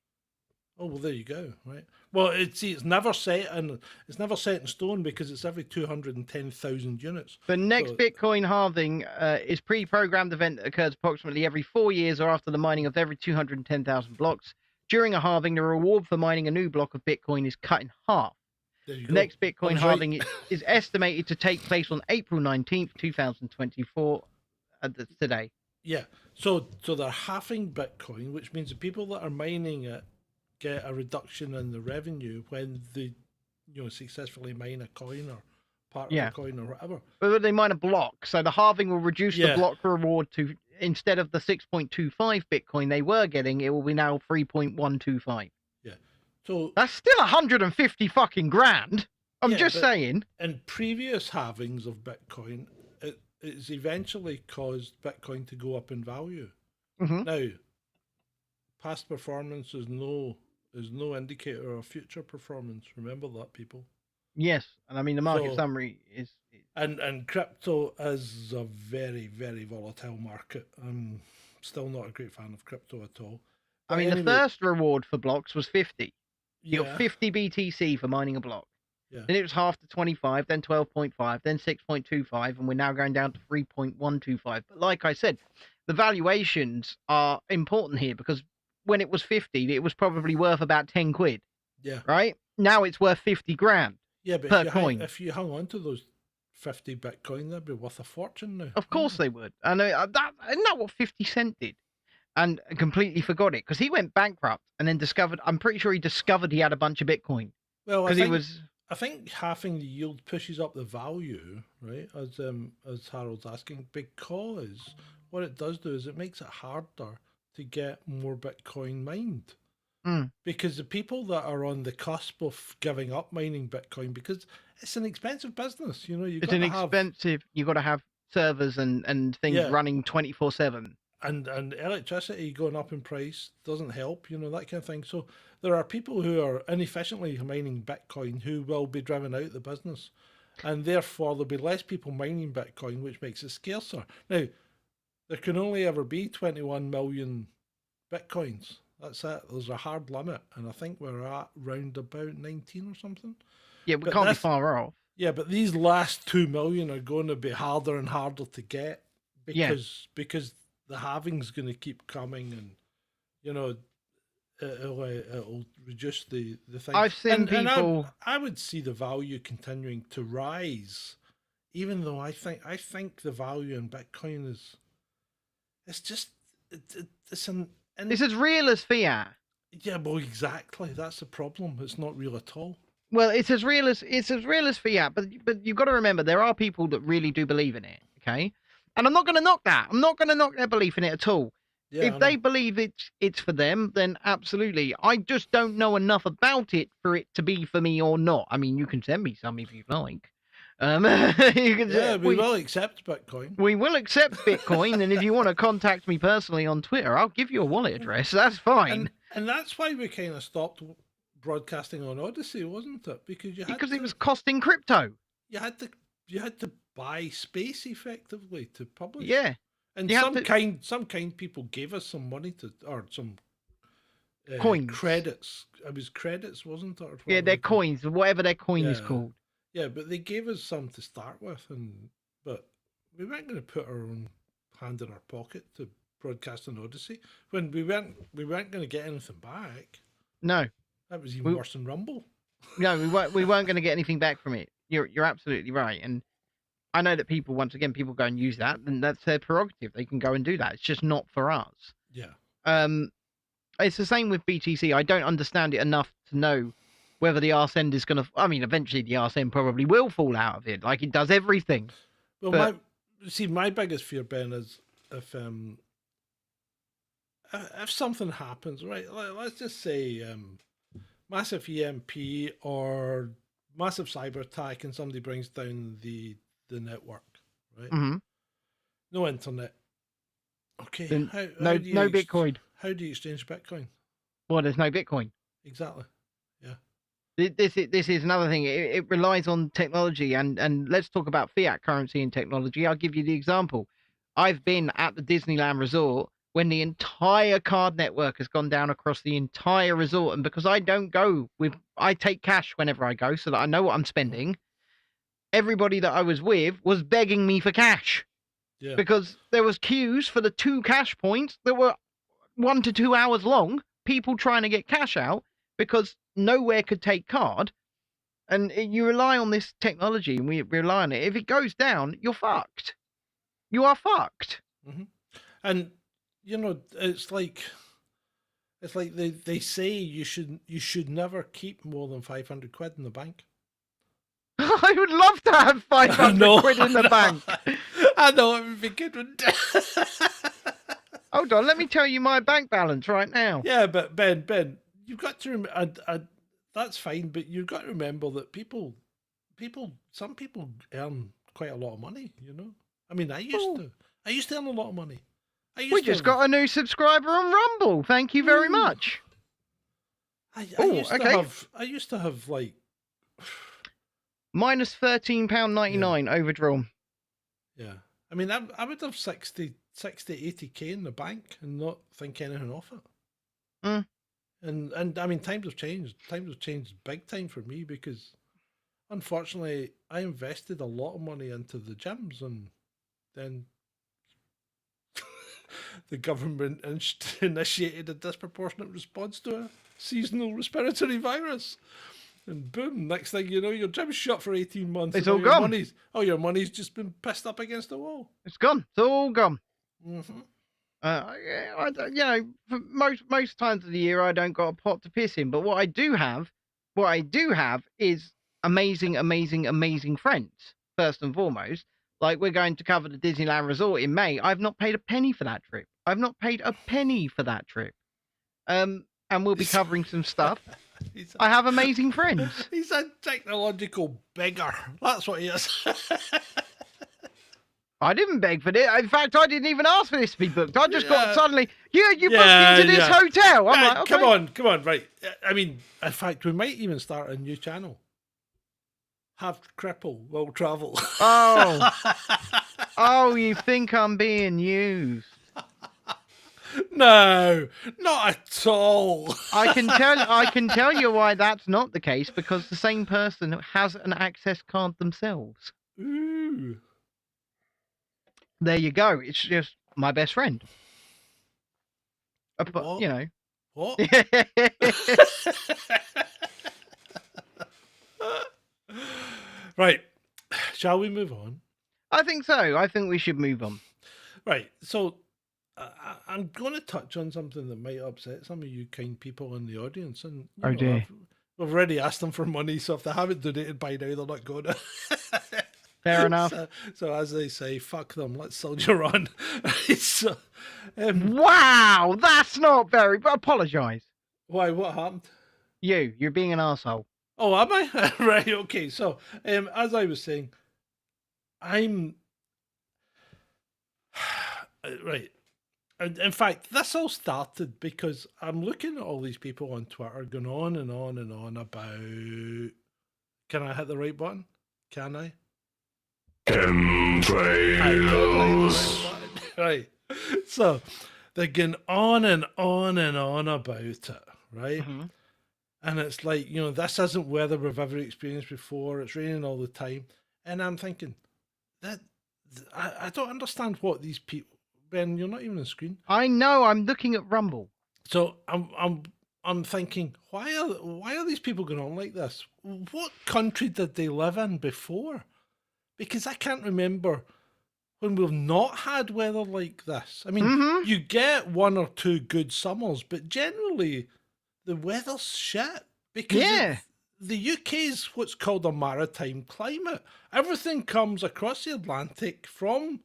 Oh well, there you go. Right. Well, it's never set in stone because it's every 210,000 units. The next So- Bitcoin halving is pre-programmed event that occurs approximately every 4 years or after the mining of every 210,000 blocks. During a halving, the reward for mining a new block of Bitcoin is cut in half. There you The go. next I Bitcoin was halving right. is estimated to take place on April 19th, 2024. That's today. Yeah. So they're halving Bitcoin, which means the people that are mining it get a reduction in the revenue when they, successfully mine a coin or part of Yeah. a coin or whatever. But they mine a block, so the halving will reduce the Yeah. block reward to, instead of the 6.25 Bitcoin they were getting, it will be now 3.125. Yeah. So That's still 150 fucking grand. I'm Yeah, just but- saying. in previous halvings of Bitcoin, it's eventually caused Bitcoin to go up in value. Hmm. Now, past performance is no indicator of future performance. Remember that, people. Yes, and I mean the market So- summary is And crypto is a very, very volatile market. I'm still not a great fan of crypto at all. I But mean, anyway, the first reward for blocks was 50. You yeah, got 50 BTC for mining a block. Yeah. Then it was half to 25, then 12.5, then 6.25, and we're now going down to 3.125. But like I said, the valuations are important here because when it was 50, it was probably worth about 10 quid, yeah, right? Now it's worth 50 grand. yeah. But per if you coin. if you hung on to those 50 Bitcoin, that'd be worth a fortune now. Of course they would. And isn't that what 50 Cent did? And completely forgot it because he went bankrupt and then discovered, I'm pretty sure he discovered he had a bunch of Bitcoin Well, because he was. I think halving the yield pushes up the value, right? As Harold's asking, because what it does do is it makes it harder to get more Bitcoin mined. Mm. Because the people that are on the cusp of giving up mining Bitcoin, because it's an expensive business, you've It's got an to have, expensive. You got to have servers and things Yeah. running 24/7. and electricity going up in price doesn't help, that kind of thing. So there are people who are inefficiently mining Bitcoin who will be driven out of the business, and therefore there'll be less people mining Bitcoin, which makes it scarcer. Now, there can only ever be 21 million Bitcoins. That's it. There's a hard limit, and I think we're at round about 19 or something. Yeah, we But can't be that's- far off. Yeah, but these last 2 million are going to be harder and harder to get Yeah. because the halving's going to keep coming, and it'll reduce the thing. I've seen And people. I would see the value continuing to rise, even though I think the value in Bitcoin is, it's just it's an It's as real as fiat. yeah, well, exactly. That's the problem. It's not real at all. Well, it's as real as fiat, but you've got to remember there are people that really do believe in it. Okay, and I'm not going to knock that. I'm not going to knock their belief in it at all. Yeah, I If know. they believe it's for them, then absolutely. I just don't know enough about it for it to be for me or not. I mean, you can send me some if you like. You can. Yeah, we will accept Bitcoin. We will accept Bitcoin, and if you want to contact me personally on Twitter, I'll give you a wallet address. That's fine. And that's why we kind of stopped broadcasting on Odyssey, wasn't it? Because Because it was costing crypto. you had to buy space effectively to publish. Yeah. and you had some kind people gave us some money or some Coins. credits. It was credits, wasn't it? Or Yeah, whatever their they call- coins, whatever their coin is Yeah. called. Yeah, but they gave us some to start with, but we weren't going to put our own hand in our pocket to broadcast on Odyssey when we weren't going to get anything back. No, That was even We- worse than Rumble. no, we weren't going to get anything back from it. You're absolutely right, and I know that people, once again, people go and use that, and that's their prerogative. They can go and do that. It's just not for us. Yeah. It's the same with BTC. I don't understand it enough to know whether the arse end is going to. I mean, eventually the arse end probably will fall out of it, like it does everything. Well, But- my biggest fear, Ben, is if something happens, right? Let's just say massive EMP or massive cyber attack, and somebody brings down the network, right? Hmm. No internet. Okay. Then how No, do you Bitcoin. How do you exchange Bitcoin? Well, there's no Bitcoin. Exactly. Yeah. This is another thing. It relies on technology, and let's talk about fiat currency and technology. I'll give you the example. I've been at the Disneyland Resort when the entire card network has gone down across the entire resort, and because I take cash whenever I go so that I know what I'm spending. Everybody that I was with was begging me for cash because there was queues for the 2 cash points that were 1 to 2 hours long. People trying to get cash out because nowhere could take card, and you rely on this technology, and we rely on it. If it goes down, you're fucked. You are fucked. Mm-hmm. And it's like they say you should never keep more than 500 quid in the bank. I would love to have 500 quid in the bank. I know, it would be good. Hold on, let me tell you my bank balance right now. Yeah, but Ben, you've got to remember, that's fine, but you've got to remember that some people earn quite a lot of money, I mean, I used to earn a lot of money. We just got a new subscriber on Rumble. Thank you very much. I used to have like minus £13.99 overdrawn. Yeah. I mean, I would have 60, 80k in the bank and not think anything of it. Mm. And I mean, times have changed. Times have changed big time for me because, unfortunately, I invested a lot of money into the gyms, and then the government initiated a disproportionate response to a seasonal respiratory virus. And boom, next thing you know, your gym's shut for 18 months. It's all gone. Your money's just been pissed up against the wall. It's gone. It's all gone. Mm-hmm. For most times of the year, I don't got a pot to piss in. But what I do have is amazing friends, first and foremost. Like, we're going to cover the Disneyland Resort in May. I've not paid a penny for that trip. And we'll be covering some stuff. I have amazing friends. He's a technological beggar. That's what he is. I didn't beg for this. In fact, I didn't even ask for this to be booked. I just got suddenly, you booked into this hotel. I'm like, okay. Come on, right. I mean, in fact, we might even start a new channel. Have cripple will travel. Oh, you think I'm being used? No, not at all. I can tell you why that's not the case, because the same person has an access card themselves. Ooh. There you go. It's just my best friend. What? You know. What? Right. Shall we move on? I think so. I think we should move on. Right. So I'm going to touch on something that might upset some of you kind people in the audience. And dear. We've already asked them for money, so if they haven't donated by now, they're not going to. Fair enough. So as they say, fuck them. Let's soldier on. So, wow, that's not very. But apologise. Why? What happened? You're being an arsehole. Oh, am I? Right. Okay. So, as I was saying, I'm right. And in fact, this all started because I'm looking at all these people on Twitter going on and on and on about. Can I hit the right button? Can I? Chemtrails. Right. So they're going on and on and on about it, right? Mm-hmm. And it's like, this isn't weather we've ever experienced before. It's raining all the time. And I'm thinking, that I don't understand what these people. Ben, you're not even on the screen. I know. I'm looking at Rumble. So I'm thinking, why are these people going on like this? What country did they live in before? Because I can't remember when we've not had weather like this. I mean, you get 1 or 2 good summers, but generally the weather's shit. Because the UK's what's called a maritime climate. Everything comes across the Atlantic from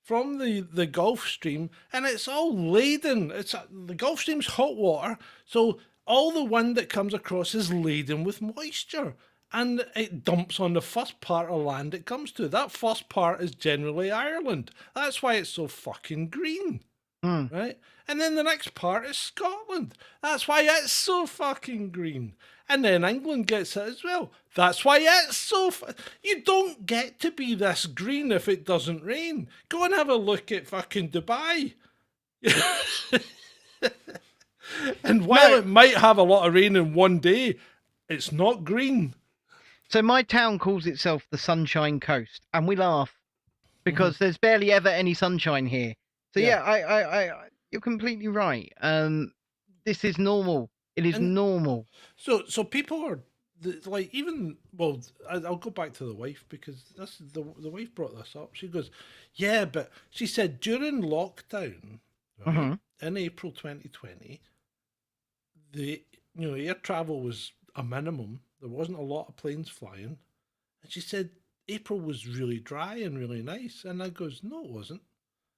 the Gulf Stream, and it's all laden. The Gulf Stream's hot water, so all the wind that comes across is laden with moisture, and it dumps on the first part of land it comes to. That first part is generally Ireland. That's why it's so fucking green. right? And then the next part is Scotland. That's why it's so fucking green. And then England gets it as well. That's why it's so... You don't get to be this green if it doesn't rain. Go and have a look at fucking Dubai. And while it might have a lot of rain in one day, it's not green. So my town calls itself the Sunshine Coast, and we laugh because there's barely ever any sunshine here. So I you're completely right. This is normal. It is normal. So people are like, even, well, I'll go back to the wife, because this the wife brought this up. She goes, yeah, but she said during lockdown, right, in April 2020, the air travel was a minimum. There wasn't a lot of planes flying, and she said April was really dry and really nice. And I goes, no, it wasn't.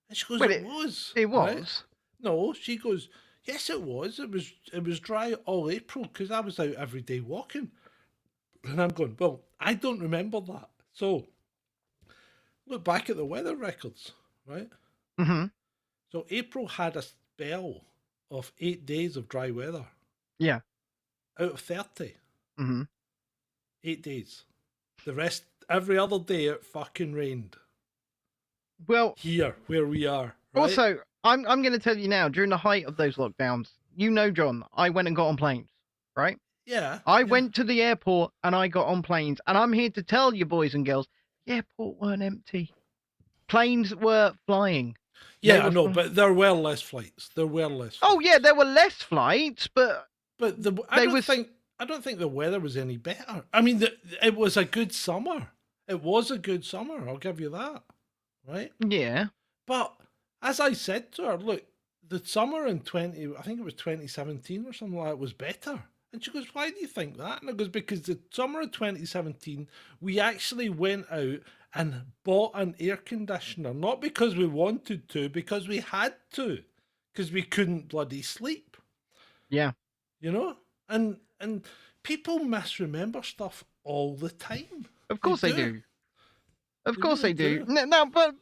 And she goes, Well, it was. It was. Right? No, she goes, yes, it was. It was dry all April because I was out every day walking. And I'm going, well, I don't remember that. So look back at the weather records, right? So April had a spell of 8 days of dry weather. Yeah. Out of 30. 8 days. The rest, every other day, it fucking rained. Well, here, where we are. Right? Also, I'm going to tell you now, during the height of those lockdowns, John, I went and got on planes, right? Yeah. I went to the airport and I got on planes, and I'm here to tell you, boys and girls, the airport weren't empty. Planes were flying. Yeah, I know, but there were less flights. There were less flights. Oh yeah, there were less flights, but I don't think the weather was any better. I mean, it was a good summer. It was a good summer. I'll give you that. Right? Yeah. But as I said to her, look, the summer in 2017 or something like that was better. And she goes, why do you think that? And I goes, because the summer of 2017, we actually went out and bought an air conditioner, not because we wanted to, because we had to, because we couldn't bloody sleep. Yeah. And people misremember stuff all the time. Of course they do. Of course they do. No, but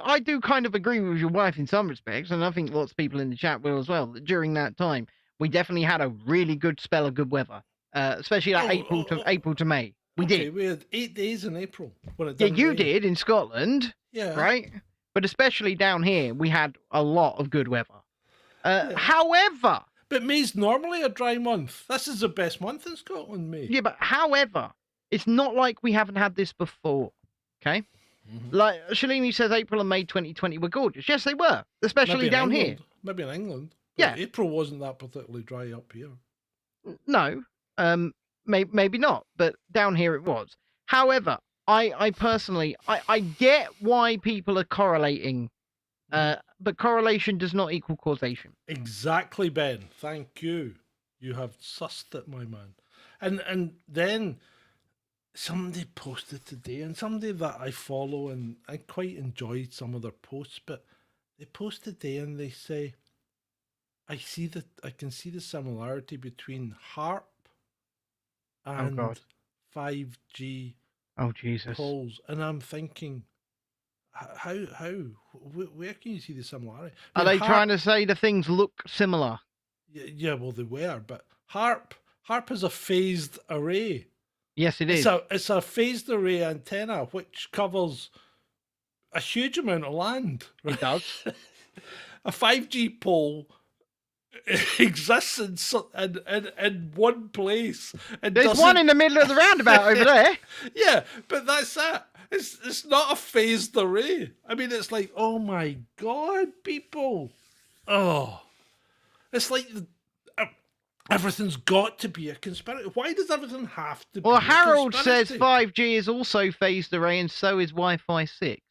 I do kind of agree with your wife in some respects, and I think lots of people in the chat will as well, that during that time, we definitely had a really good spell of good weather, especially like April to May. We did. We had 8 days in April. You did in Scotland. Yeah. Right? But especially down here, we had a lot of good weather. However... But May's normally a dry month. This is the best month in Scotland, May. Yeah, but however, it's not like we haven't had this before. Okay? Like Shalini says, April and May 2020 were gorgeous. Yes, they were, especially down here. Maybe in England. Yeah. April wasn't that particularly dry up here. No, maybe not, but down here it was. However, I personally, I get why people are correlating, but correlation does not equal causation. Exactly, Ben. Thank you. You have sussed it, my man. And then somebody posted today, and somebody that I follow, and I quite enjoyed some of their posts, but they post today and they say, I can see the similarity between HARP and 5G polls. And I'm thinking, how, where can you see the similarity? Are they trying to say the things look similar? Yeah, well, they were, but HARP is a phased array. Yes, it is. It's a phased array antenna which covers a huge amount of land. Right? It does. A 5G pole exists in one place. There's one in the middle of the roundabout over there. Yeah, but that's it. It's not a phased array. I mean, it's like, oh my God, people. Oh, it's like everything's got to be a conspiracy. Why does everything have to be Well, a Harold says conspiracy? 5G is also phased array, and so is Wi-Fi 6.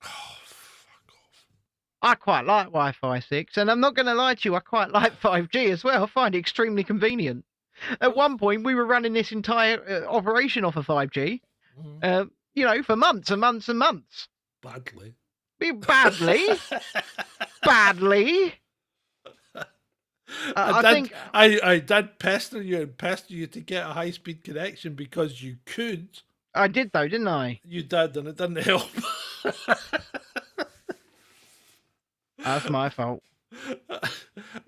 Oh, fuck off. I quite like Wi-Fi 6, and I'm not going to lie to you, I quite like 5G as well. I find it extremely convenient. At one point, we were running this entire operation off of 5G, for months and months and months. Badly. Badly? Badly? I did pester you to get a high-speed connection because you could. I did though, didn't I? You did, and it didn't help. That's my fault.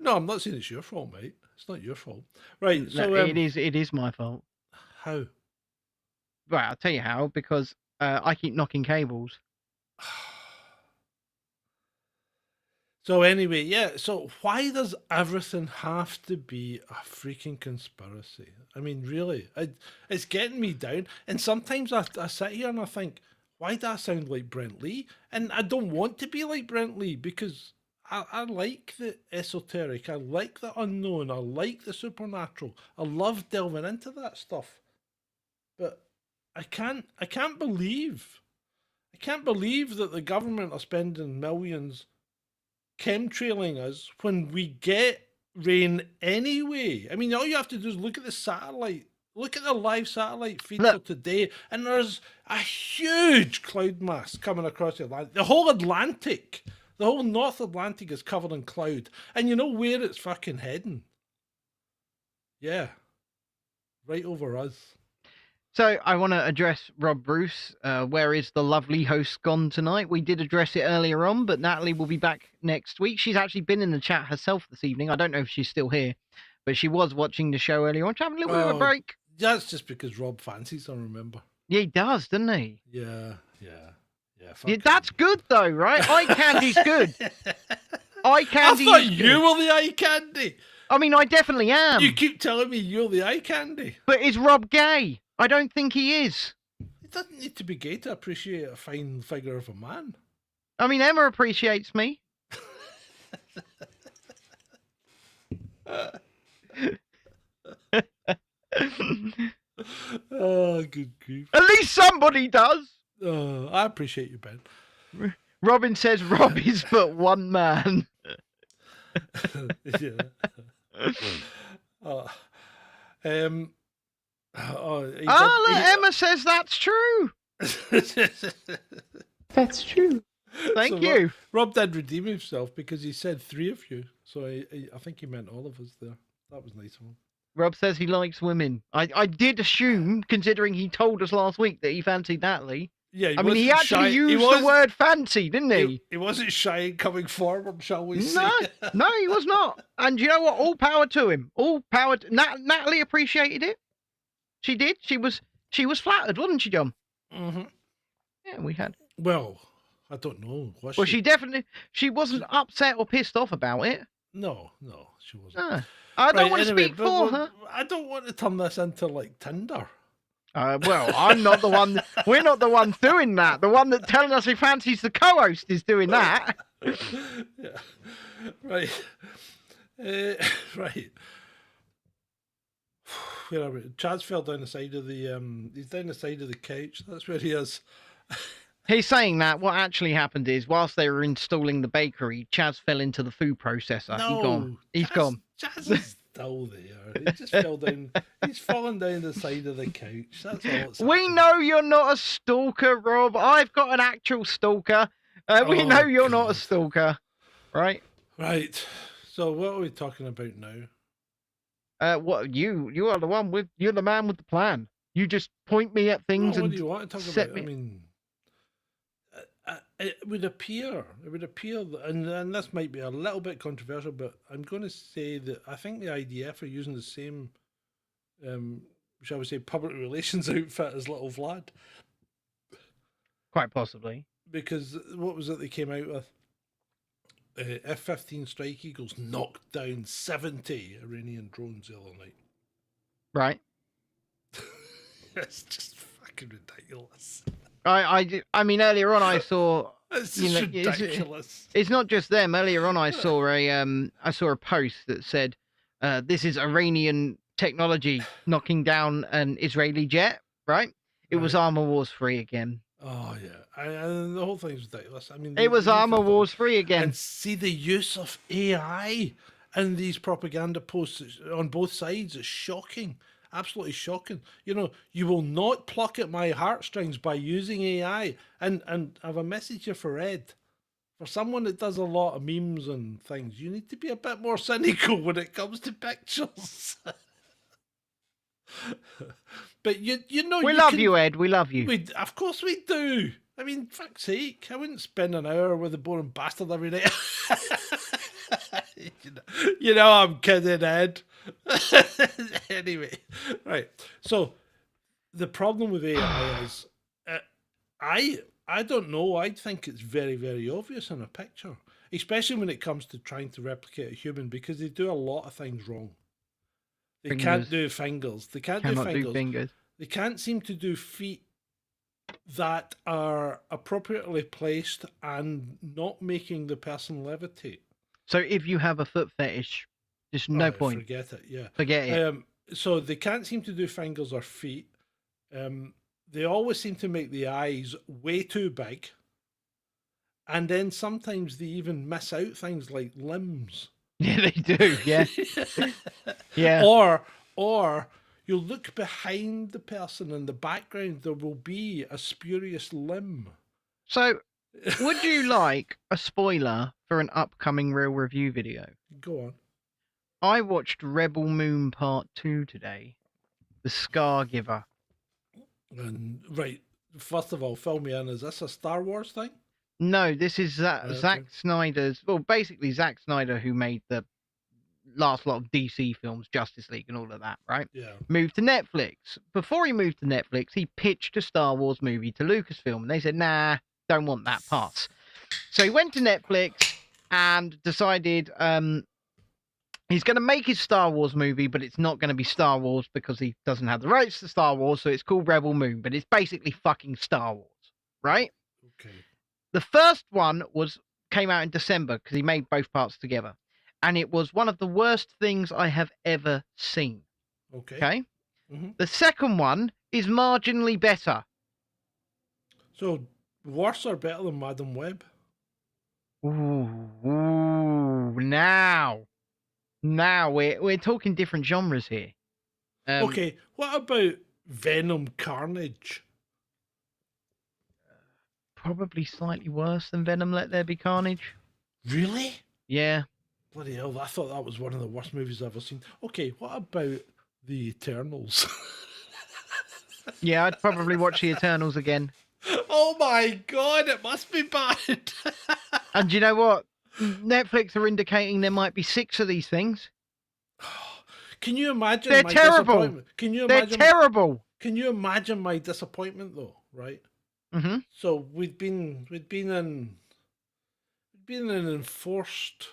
No, I'm not saying it's your fault, mate. It's not your fault. Right, so... No, it is my fault. How? Right, I'll tell you how, because I keep knocking cables. So anyway, yeah, so why does everything have to be a freaking conspiracy? I mean, really, it's getting me down. And sometimes I sit here and I think, why do I sound like Brent Lee? And I don't want to be like Brent Lee because I like the esoteric, I like the unknown, I like the supernatural. I love delving into that stuff. But I can't believe that the government are spending millions chemtrailing us when we get rain anyway. I mean, all you have to do is look at the satellite. Look at the live satellite feed for today, and there's a huge cloud mass coming across the Atlantic. The whole Atlantic, the whole North Atlantic is covered in cloud. And you know where it's fucking heading? Yeah. Right over us. So I want to address Rob Bruce. Where is the lovely host gone tonight? We did address it earlier on, but Natalie will be back next week. She's actually been in the chat herself this evening. I don't know if she's still here, but she was watching the show earlier on. She's having a little bit of a break. That's just because Rob fancies her, remember? Yeah, he does, doesn't he? Yeah. Yeah, that's good though, right? Eye candy's good. Eye candy. I thought you were the eye candy. I mean, I definitely am. You keep telling me you're the eye candy. But is Rob gay? I don't think he is. He doesn't need to be gay to appreciate a fine figure of a man. I mean, Emma appreciates me. Oh, good grief. At least somebody does. Oh, I appreciate you, Ben. Robin says Rob is but one man. Yeah. Emma says that's true. That's true. Thank you. Rob did redeem himself because he said 3 of you. So I think he meant all of us there. That was nice of him. Rob says he likes women. I did assume, considering he told us last week that he fancied Natalie. Yeah, I mean, he actually used the word fancy, didn't he? He wasn't shy in coming forward, shall we say? No, he was not. And you know what? All power to him. All power. Natalie appreciated it. She did. She was flattered, wasn't she, John? Mm-hmm. Yeah, we had. Well, I don't know. Well, she wasn't upset or pissed off about it. No, she wasn't. No. I don't want to speak for her. I don't want to turn this into like Tinder. Well, I'm not the one. We're not the ones doing that. The one that's telling us he fancies the co-host is doing that. Yeah. Right. Right. Where are we? Chad's fell down the side of the he's down the side of the couch. That's where he is. He's saying that what actually happened is whilst they were installing the bakery, Chaz fell into the food processor. No, He's gone. Chaz is still there. He just fell down. He's fallen down the side of the couch. That's all. We know you're not a stalker, Rob. I've got an actual stalker. We know you're not a stalker, right? Right. So what are we talking about now? What you are the one with you're the man with the plan. You just point me at things and what do you want to talk about? I mean, it would appear, and this might be a little bit controversial, but I'm going to say that I think the IDF are using the same, shall we say, public relations outfit as Little Vlad. Quite possibly. Because what was it they came out with? F-15 Strike Eagles knocked down 70 Iranian drones the other night. Right. It's just fucking ridiculous. I mean, earlier on I saw. It's just ridiculous. It's not just them. Earlier on I saw a post that said, "This is Iranian technology knocking down an Israeli jet." Right? It was Armor Wars 3 again. Oh yeah, and the whole thing's ridiculous. I mean, it was Armor Wars 3 again. And see the use of AI in these propaganda posts on both sides is shocking. Absolutely shocking. You know, you will not pluck at my heartstrings by using AI. And I have a message here for Ed. For someone that does a lot of memes and things, you need to be a bit more cynical when it comes to pictures. But you know, we love you, Ed. We love you. Of course we do. I mean, fuck's sake, I wouldn't spend an hour with a boring bastard every night. You know I'm kidding, Ed. Anyway, right. So the problem with AI is, I don't know. I think it's very, very obvious in a picture, especially when it comes to trying to replicate a human, because they do a lot of things wrong. They can't do fingers. They cannot do fingers. They can't seem to do feet that are appropriately placed and not making the person levitate. So if you have a foot fetish, there's no point. Forget it. Yeah, forget it. So they can't seem to do fingers or feet. They always seem to make the eyes way too big, and then sometimes they even miss out things like limbs. Yeah, they do. Yeah, yeah. Or you look behind the person in the background, there will be a spurious limb. So, would you like a spoiler for an upcoming real review video? Go on. I watched Rebel Moon Part 2 today. The Scar Giver. And, right, first of all, fill me in. Is this a Star Wars thing? No, this is Okay. Zack Snyder's... Well, basically Zack Snyder, who made the last lot of DC films, Justice League and all of that, right? Yeah. Moved to Netflix. Before he moved to Netflix, he pitched a Star Wars movie to Lucasfilm, and they said, nah, don't want that pass. So he went to Netflix and decided he's going to make his Star Wars movie, but it's not going to be Star Wars because he doesn't have the rights to Star Wars, so it's called Rebel Moon, but it's basically fucking Star Wars, right? Okay. The first one came out in December because he made both parts together. And it was one of the worst things I have ever seen. Okay? Mm-hmm. The second one is marginally better. So, worse or better than Madam Web? Ooh, now we're talking different genres here. Okay, what about Venom Carnage? Probably slightly worse than Venom Let There Be Carnage. Really? Yeah. Bloody hell, I thought that was one of the worst movies I've ever seen. Okay, what about The Eternals? Yeah, I'd probably watch The Eternals again. Oh my god, it must be bad. And you know what? Netflix are indicating there might be 6 of these things. Can you imagine They're my terrible. disappointment? They're terrible. Can you imagine my disappointment though, right? Mm-hmm. So we'd been in enforced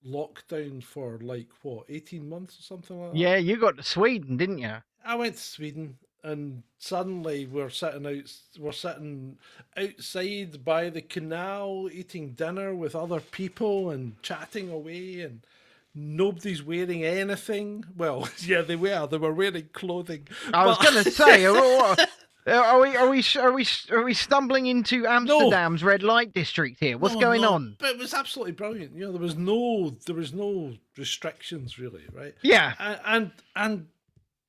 lockdown for like what, 18 months or something like that? Yeah, you got to Sweden, didn't you? I went to Sweden, and suddenly we're sitting outside by the canal eating dinner with other people and chatting away, and nobody's wearing anything. Well, yeah, they were wearing clothing. I was going to say, are we stumbling into Amsterdam's red light district here? What's going on? But it was absolutely brilliant. You know, there was no restrictions really, right? Yeah. And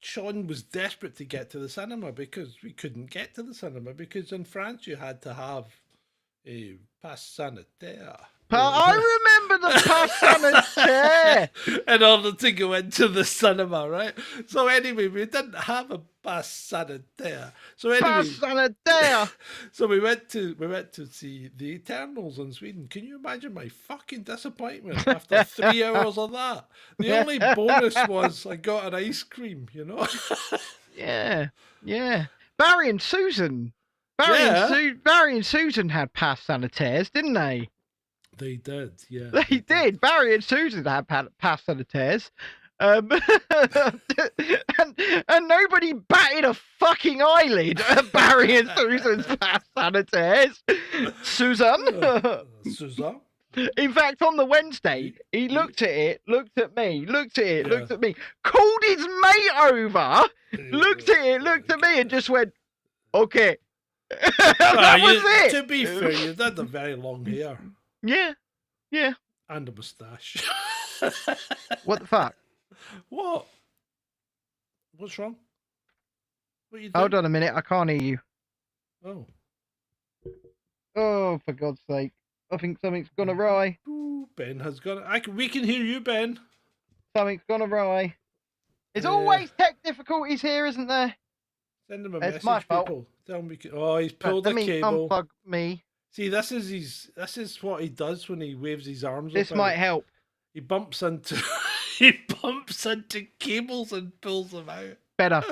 Sean was desperate to get to the cinema because we couldn't get to the cinema because in France you had to have a pass sanitaire. I remember the pass sanitaire in order to go into the cinema, right? So anyway, we didn't have a pass sanitaire. So anyway, pass sanitaire. So we went to see The Eternals in Sweden. Can you imagine my fucking disappointment after 3 hours of that? The only bonus was I got an ice cream, you know? Yeah. Barry and Susan and Susan had pass sanitaires, didn't they? They did, yeah. They did. Barry and Susan had pass sanitaires. And nobody batted a fucking eyelid at Barry and Susan's pass sanitaires. Susan? In fact, on the Wednesday, he looked at it, looked at me, looked at me, called his mate over, looked at me, and just went, okay. That was it. To be fair, you had a very long hair. Yeah. And a moustache. What the fuck? What? What's wrong? What are you doing? Hold on a minute, I can't hear you. Oh. Oh, for God's sake. I think something's gone awry. Ooh, Ben has gone. We can hear you, Ben. Something's gone awry. There's always tech difficulties here, isn't there? Send him a It's message, my fault. people. Tell him he's pulled the cable. Unplug me. See, this is what he does when he waves his arms. This might help. He bumps into he bumps into cables and pulls them out. Better.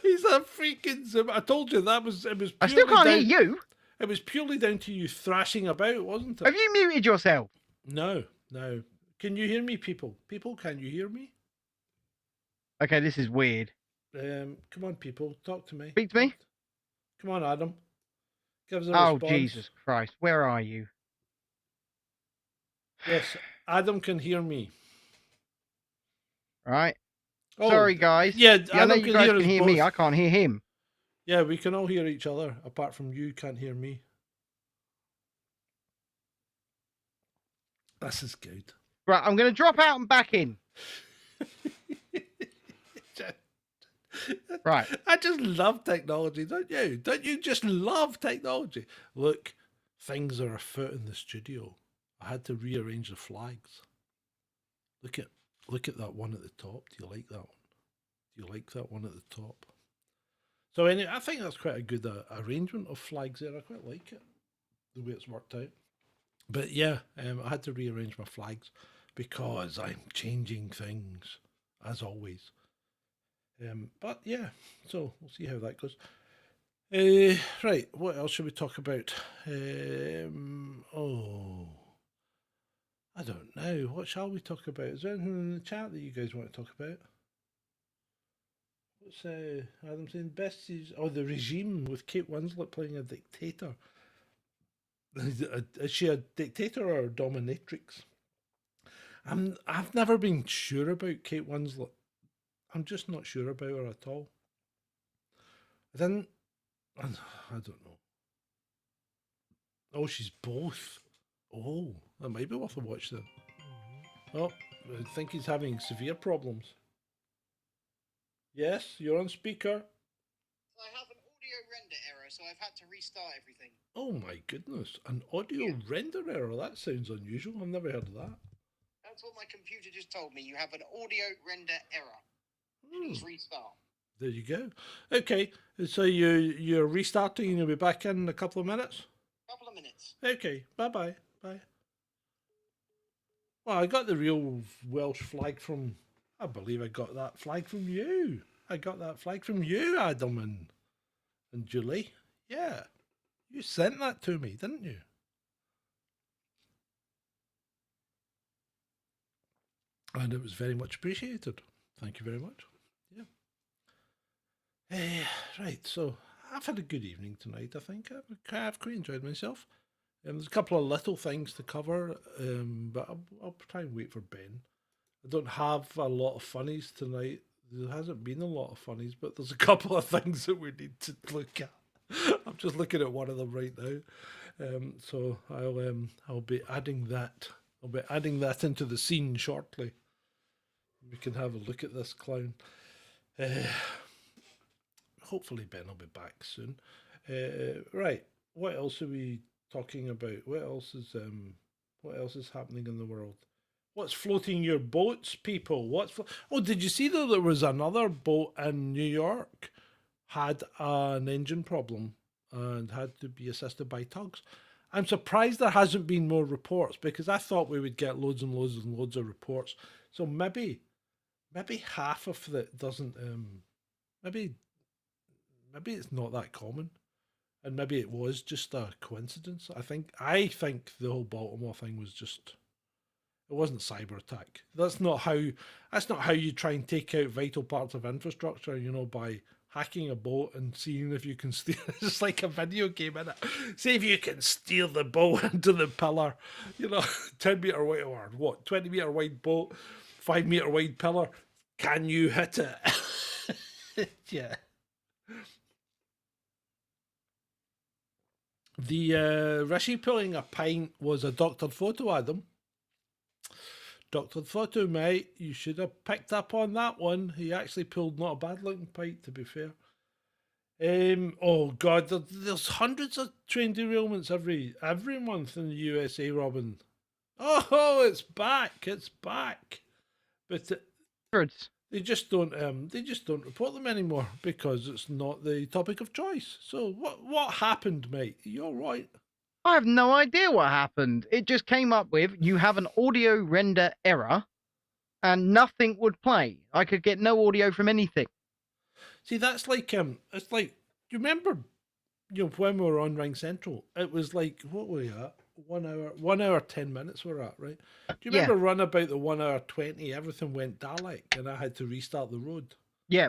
He's a freaking Zim. I told you it was. I still can't hear you. It was purely down to you thrashing about, wasn't it? Have you muted yourself? No. Can you hear me, people? People, can you hear me? Okay, this is weird. Come on, people, talk to me. Speak to me. Come on, Adam. Give us a Oh, response. Jesus Christ. Where are you? Yes, Adam can hear me. Right. Oh, sorry, guys. Yeah, I know Adam you guys can hear me. both. I can't hear him. Yeah, we can all hear each other, apart from you can't hear me. This is good. Right, I'm going to drop out and back in. Right. I just love technology, don't you? Don't you just love technology? Look, things are afoot in the studio. I had to rearrange the flags. Look at that one at the top. Do you like that one? Do you like that one at the top? So anyway, I think that's quite a good arrangement of flags there. I quite like it, the way it's worked out. But yeah, I had to rearrange my flags because I'm changing things, as always. But yeah, so we'll see how that goes. Right, what else should we talk about? I don't know. What shall we talk about? Is there anything in the chat that you guys want to talk about? What's Adam saying? Best is the regime with Kate Winslet playing a dictator. Is she a dictator or a dominatrix? I've never been sure about Kate Winslet. I'm just not sure about her at all. I don't know. Oh, she's both. Oh, that might be worth a watch then. Oh, I think he's having severe problems. Yes, you're on speaker. I have an audio render error, so I've had to restart everything. Oh my goodness, an audio render error? That sounds unusual. I've never heard of that. That's what my computer just told me. You have an audio render error. Please restart. There you go. Okay, so you're restarting and you'll be back in a couple of minutes? Couple of minutes. Okay, bye-bye. Bye. Well, I got the real Welsh flag from... I believe I got that flag from you. I got that flag from you, Adam and Julie. Yeah. You sent that to me, didn't you? And it was very much appreciated. Thank you very much. Yeah. Right, so I've had a good evening tonight, I think. I've quite enjoyed myself. There's a couple of little things to cover, but I'll try and wait for Ben. I don't have a lot of funnies tonight. There hasn't been a lot of funnies, but there's a couple of things that we need to look at. I'm just looking at one of them right now. So I'll be adding that. I'll be adding that into the scene shortly. We can have a look at this clown. Hopefully Ben will be back soon. Right, what else are we talking about? What else is happening in the world? What's floating your boats, people? Did you see though there was another boat in New York had an engine problem and had to be assisted by tugs? I'm surprised there hasn't been more reports because I thought we would get loads and loads and loads of reports. So maybe half of it doesn't. Maybe it's not that common, and maybe it was just a coincidence. I think the whole Baltimore thing was just. It wasn't a cyber attack. That's not how you try and take out vital parts of infrastructure, by hacking a boat and seeing if you can steal. It's just like a video game, innit? See if you can steal the boat into the pillar. 10 meter wide or what? 20 meter wide boat, 5 meter wide pillar. Can you hit it? Yeah. The Rishi pulling a pint was a doctored photo, Adam. Doctored photo, mate. You should have picked up on that one. He actually pulled not a bad looking pint, to be fair. Oh God, there's hundreds of train derailments every month in the USA, Robin. Oh, it's back. It's back. But they just don't report them anymore because it's not the topic of choice. So what happened, mate? Are you all right? I have no idea what happened. It just came up with, you have an audio render error. and nothing would play. I could get no audio from anything. See, that's like it's like, you remember, when we were on Ring Central, it was like, what were we at? 1 hour 10 minutes we're at, right? Do you remember run about the 1 hour 20? Everything went Dalek, and I had to restart the road. Yeah.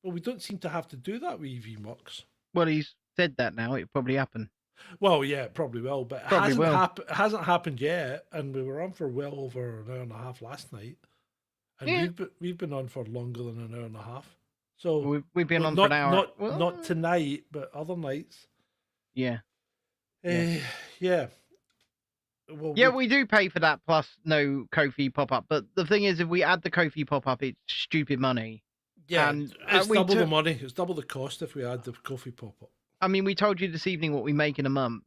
Well, we don't seem to have to do that with EV Mux. Well, he's said that now. It probably happened. Well, yeah, it probably will, but it hasn't happened yet, and we were on for well over an hour and a half last night, and we've been on for longer than an hour and a half. So we've been on for an hour. Not tonight, but other nights. Yeah. Yeah. Well, we do pay for that plus no Ko-fi pop-up. But the thing is, if we add the Ko-fi pop-up, it's stupid money. Yeah, and it's double the money. It's double the cost if we add the Ko-fi pop-up. I mean, we told you this evening what we make in a month,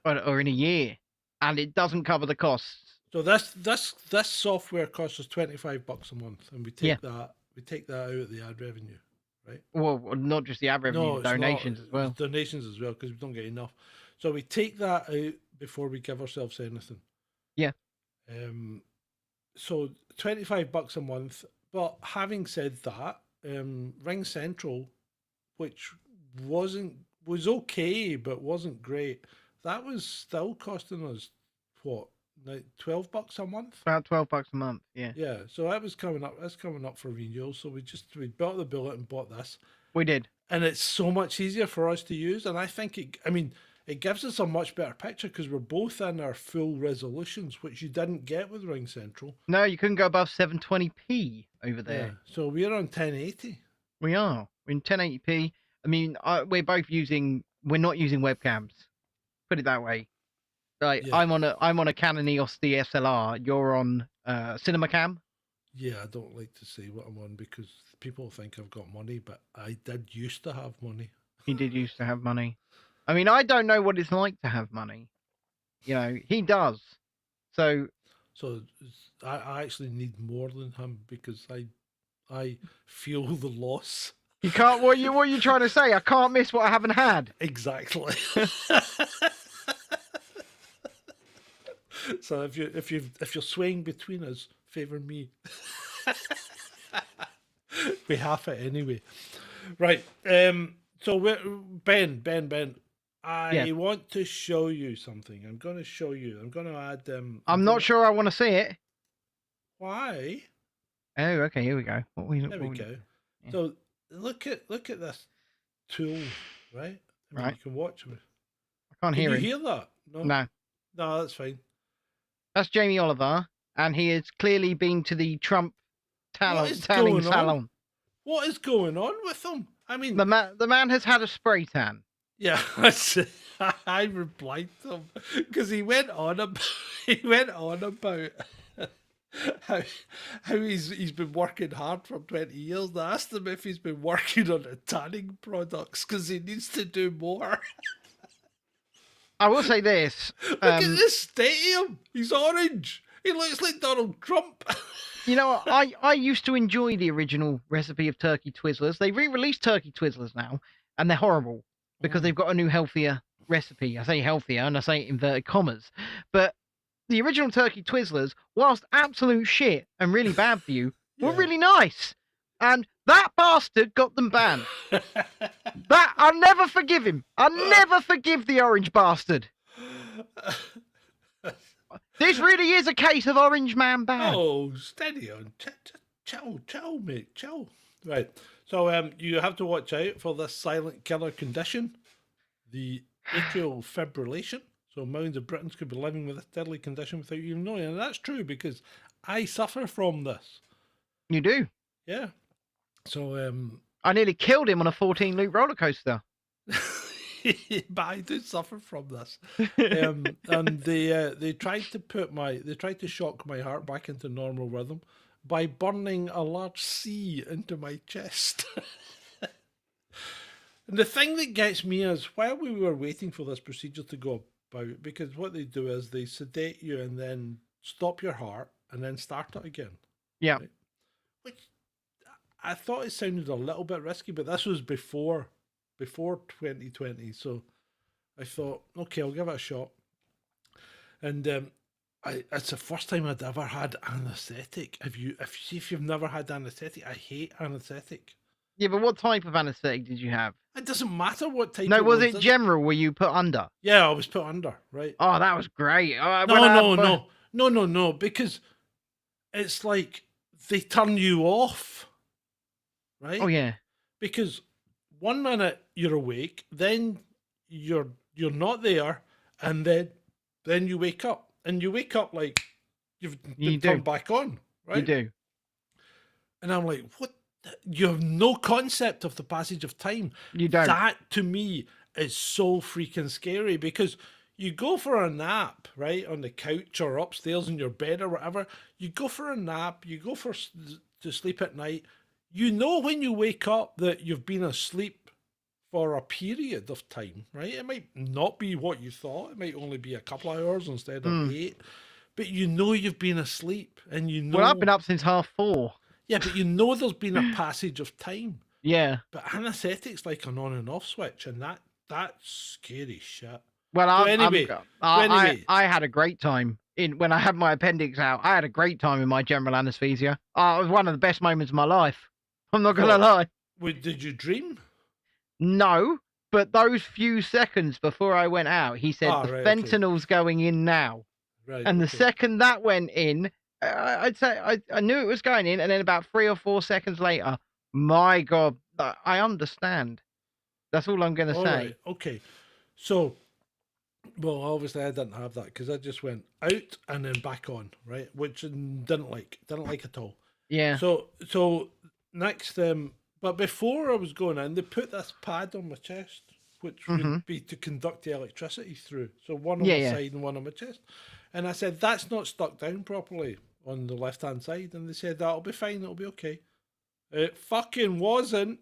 or in a year, and it doesn't cover the costs. So this software costs us $25 a month, and we take that out of the ad revenue, right? Well, not just the ad revenue, donations as well. Donations as well, because we don't get enough. So we take that out before we give ourselves anything. Yeah. So $25 a month. But having said that, Ring Central, which was okay but wasn't great, that was still costing us what, like $12 a month? About $12 a month, yeah. Yeah. So that was coming up. That's coming up for renewal. So we built the bullet and bought this. We did, and it's so much easier for us to use. And I think it gives us a much better picture because we're both in our full resolutions, which you didn't get with Ring Central. No, you couldn't go above 720p over there. Yeah. So we're on 1080. We are. We're in 1080p. I mean, we're not using webcams. Put it that way. Like, yeah. I'm on a Canon EOS DSLR. You're on Cinema Cam. Yeah, I don't like to say what I'm on because people think I've got money, but I did used to have money. He did used to have money. I mean, I don't know what it's like to have money. He does. So I actually need more than him because I feel the loss. You can't. What are you trying to say? I can't miss what I haven't had. Exactly. So if you're swaying between us, favour me. We have it anyway, right? So Ben. I want to show you something. I'm going to show you. I'm going to add. I'm not sure I want to see it. Why? Oh, okay. Here we go. There we go. Yeah. So look at this tool, right? Right. You can watch it. I can't hear him. Can you hear that? No. No, that's fine. That's Jamie Oliver, and he has clearly been to the Trump tanning salon. What is going on with him? I mean, the man has had a spray tan. Yeah, I replied to him because he went on about how he's been working hard for 20 years. And I asked him if he's been working on the tanning products because he needs to do more. I will say this. Look at this state of him. He's orange. He looks like Donald Trump. I used to enjoy the original recipe of turkey Twizzlers. They re-released turkey Twizzlers now, and they're horrible because they've got a new healthier recipe. I say healthier, and I say it in inverted commas. But the original turkey Twizzlers, whilst absolute shit and really bad for you, were really nice. And that bastard got them banned. That I'll never forgive him. I'll never forgive the orange bastard. This really is a case of orange man ban. Oh, steady on. Chill, mate. Chill. Right. So you have to watch out for this silent killer condition, the atrial fibrillation. So millions of Britons could be living with this deadly condition without even knowing. And that's true because I suffer from this. You do? Yeah. So I nearly killed him on a 14-loop roller coaster. But I do suffer from this. And they tried to shock my heart back into normal rhythm by burning a large C into my chest. And the thing that gets me is while we were waiting for this procedure to go about, because what they do is they sedate you and then stop your heart and then start it again. Yeah. Right? Which I thought it sounded a little bit risky, but this was before 2020, so I thought, okay, I'll give it a shot. And It's the first time I'd ever had anaesthetic. If you've never had anaesthetic, I hate anaesthetic. Yeah, but what type of anaesthetic did you have? It doesn't matter what type. No, it was was it does general? Were you put under? Yeah, I was put under. Right. Oh, that was great. No. Because it's like they turn you off. Right. Oh yeah. Because 1 minute you're awake, then you're not there, and then you wake up, and you wake up like you've been turned back on. Right. You do. And I'm like, what? You have no concept of the passage of time. You don't. That to me is so freaking scary, because you go for a nap, right, on the couch or upstairs in your bed or whatever. You go for a nap. You go to sleep at night. You know when you wake up that you've been asleep for a period of time, right? It might not be what you thought. It might only be a couple of hours instead of 8. But you know you've been asleep, and you know. Well, I've been up since 4:30. Yeah, but you know there's been a passage of time. Yeah. But anaesthetic's like an on and off switch, and that's scary shit. Well, I had a great time when I had my appendix out. I had a great time in my general anaesthesia. It was one of the best moments of my life. I'm not gonna lie. Did you dream? No, but those few seconds before I went out, he said fentanyl's going in now. Right. And the second that went in, I'd say I knew it was going in, and then about 3 or 4 seconds later, my God, I understand. That's all I'm going to say. Right. Okay. So, well, obviously I didn't have that, because I just went out and then back on, right? Which I didn't like at all. Yeah. So next, but before I was going in, they put this pad on my chest, which would be to conduct the electricity through. So one on my side and one on my chest. And I said, that's not stuck down properly on the left-hand side. And they said, that'll be fine, it'll be okay. It fucking wasn't.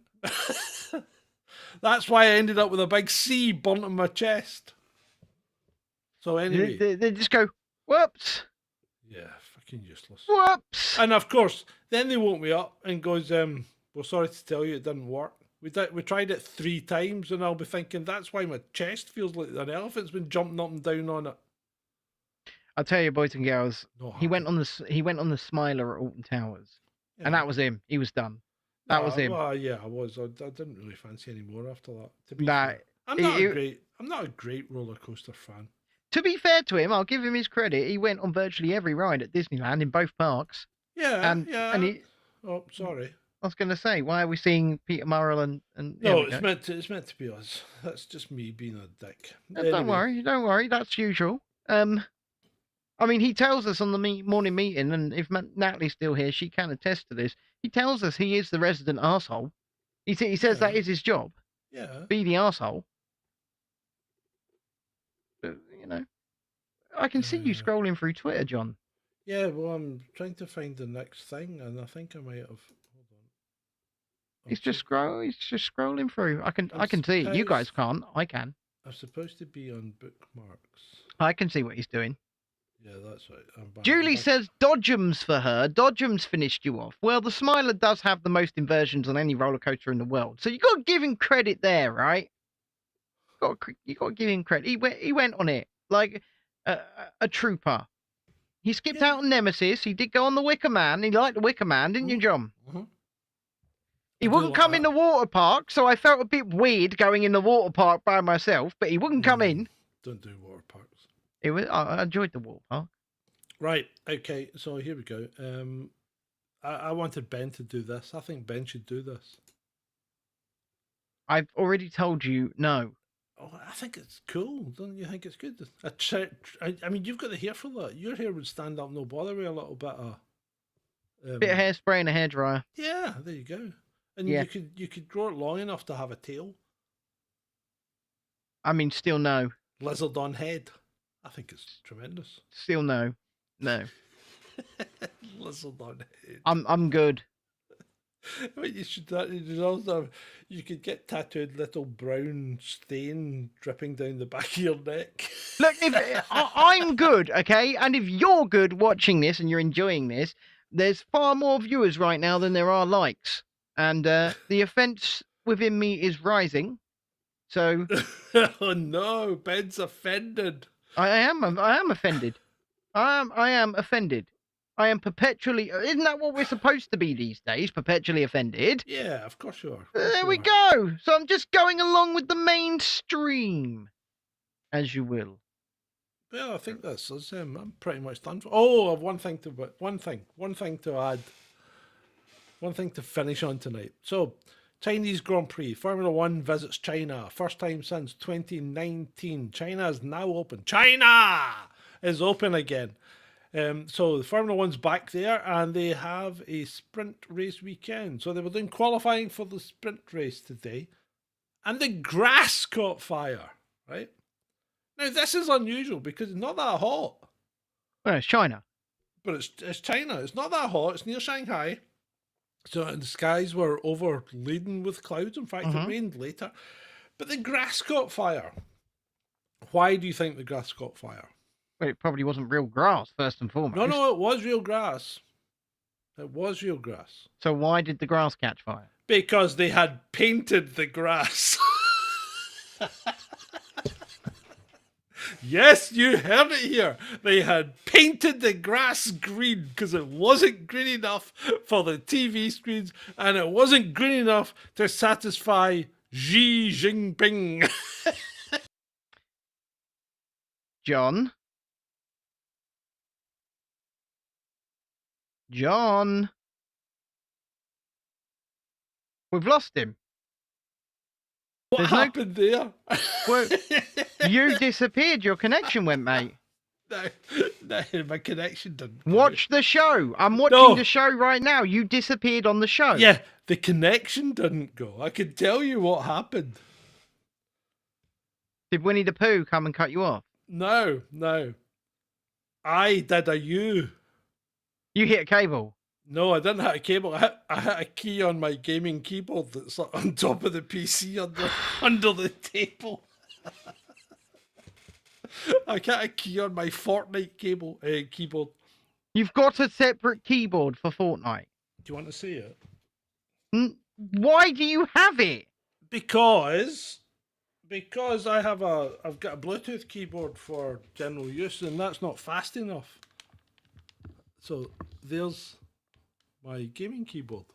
That's why I ended up with a big C burnt on my chest. So anyway. They just go, whoops. Yeah, fucking useless. Whoops. And of course, then they woke me up and goes, well, sorry to tell you, it didn't work. We tried it 3 times, and I'll be thinking, that's why my chest feels like an elephant's been jumping up and down on it. I'll tell you, boys and girls, he went on the Smiler at Alton Towers, and that was him. He was done. That was him. Well, yeah, I was. I didn't really fancy any more after that. To be Nah, fair. I'm not a great roller coaster fan. To be fair to him, I'll give him his credit. He went on virtually every ride at Disneyland in both parks. Yeah, and he. Oh, sorry. I was going to say, why are we seeing Peter Murrell and no, it's meant to be us. That's just me being a dick. Anyway. Don't worry. That's usual. I mean, he tells us on the morning meeting, and if Natalie's still here, she can attest to this. He tells us he is the resident arsehole. He says that is his job. Yeah. Be the arsehole. But, I can see you scrolling through Twitter, John. Yeah, well, I'm trying to find the next thing, and I think I might have. Hold on. He's just scrolling through. I can see it. You guys can't. I can. I'm supposed to be on bookmarks. I can see what he's doing. Yeah, that's right. Julie says Dodgems for her. Dodgems finished you off. Well, the Smiler does have the most inversions on any roller coaster in the world, so you got to give him credit there, right? You got to give him credit. He went on it like a trooper. He skipped out on Nemesis. He did go on the Wicker Man. He liked the Wicker Man, didn't you, John? Mm-hmm. He wouldn't come in the water park, so I felt a bit weird going in the water park by myself. But he wouldn't come in. Don't do water parks. I enjoyed the water park. Right. Okay. So here we go. I wanted Ben to do this. I think Ben should do this. I've already told you no. Oh, I think it's cool. Don't you think it's good? I mean, you've got the hair for that. Your hair would stand up, no bother, with a little bit of bit of hairspray and a hairdryer. Yeah, there you go. And you could grow it long enough to have a tail. I mean, still no. Lizard on head. I think it's tremendous. Still no. Lizard on head. I'm good. You could get tattooed little brown stain dripping down the back of your neck. Look, I'm good, okay? And if you're good watching this and you're enjoying this, there's far more viewers right now than there are likes. And the offence within me is rising. So oh no, Ben's offended. I am offended. I am offended. I am perpetually... Isn't that what we're supposed to be these days? Perpetually offended? Yeah, of course you are. There we go. So I'm just going along with the mainstream, as you will. Well, I think that's us. I'm pretty much done. Oh, I have one thing to add. One thing to finish on tonight. So, Chinese Grand Prix. Formula One visits China. First time since 2019. China is now open. China is open again. So the Formula One's back there, and they have a sprint race weekend. So they were doing qualifying for the sprint race today, and the grass caught fire, right? Now, this is unusual because it's not that hot. Well, it's China. But it's China. It's not that hot. It's near Shanghai. So the skies were overladen with clouds. In fact, it rained later. But the grass caught fire. Why do you think the grass caught fire? Well, it probably wasn't real grass, first and foremost. No, it was real grass. It was real grass. So why did the grass catch fire? Because they had painted the grass. Yes, you heard it here. They had painted the grass green because it wasn't green enough for the TV screens, and it wasn't green enough to satisfy Xi Jinping. John? We've lost him. What happened there? Well, you disappeared. Your connection went, mate. No, my connection didn't. Watch the show. I'm watching the show right now. You disappeared on the show. Yeah, the connection didn't go. I can tell you what happened. Did Winnie the Pooh come and cut you off? No. I did a U. You hit a cable. No, I didn't hit a cable. I hit a key on my gaming keyboard that's on top of the PC under the table. I hit a key on my Fortnite keyboard. You've got a separate keyboard for Fortnite. Do you want to see it? Why do you have it? Because I've got a Bluetooth keyboard for general use, and that's not fast enough. So there's my gaming keyboard.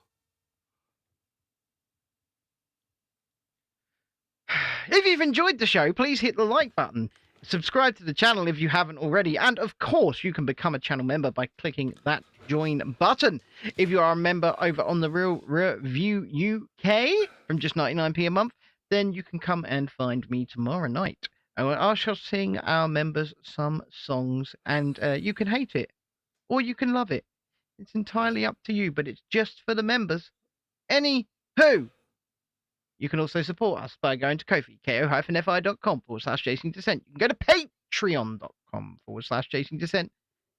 If you've enjoyed the show, please hit the like button. Subscribe to the channel if you haven't already. And of course, you can become a channel member by clicking that join button. If you are a member over on the Real Review UK from just 99p a month, then you can come and find me tomorrow night. I shall sing our members some songs, and you can hate it or you can love it. It's entirely up to you, but it's just for the members. Anywho, you can also support us by going to Ko-fi, ko-fi.com/chasingdescent. You can go to patreon.com/chasingdescent.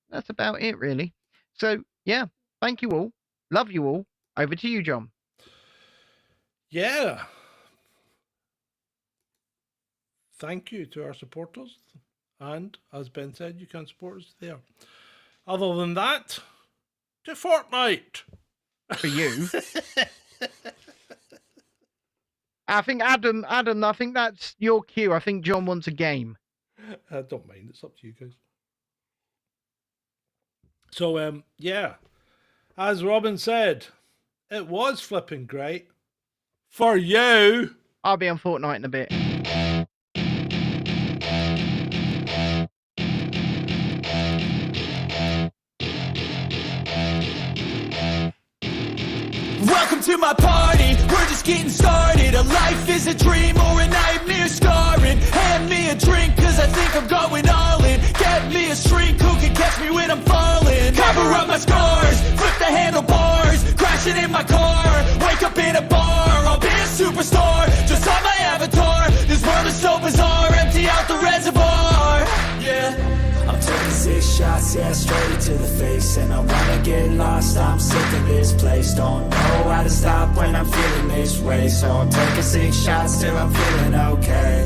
That's about it, really. So, yeah, thank you all. Love you all. Over to you, John. Yeah. Thank you to our supporters. And, as Ben said, you can support us there. Other than that, to Fortnite. For you. I think Adam, I think that's your cue. I think John wants a game. I don't mind. It's up to you guys. So, yeah. As Robin said, it was flipping great. For you. I'll be on Fortnite in a bit. Welcome to my party, we're just getting started. A life is a dream or a nightmare scarring. Hand me a drink cause I think I'm going all in. Get me a shrink who can catch me when I'm falling. Cover up my scars, flip the handlebars. Crashing in my car, wake up in a bar. I'll be a superstar, just on my avatar. This world is so bizarre, empty out the reservoir. Yeah, I'm taking 6 shots, yeah, straight to the face. And I wanna get lost, I'm sick of this place. Don't know how to stop when I'm feeling this way. So I'm taking 6 shots till I'm feeling okay.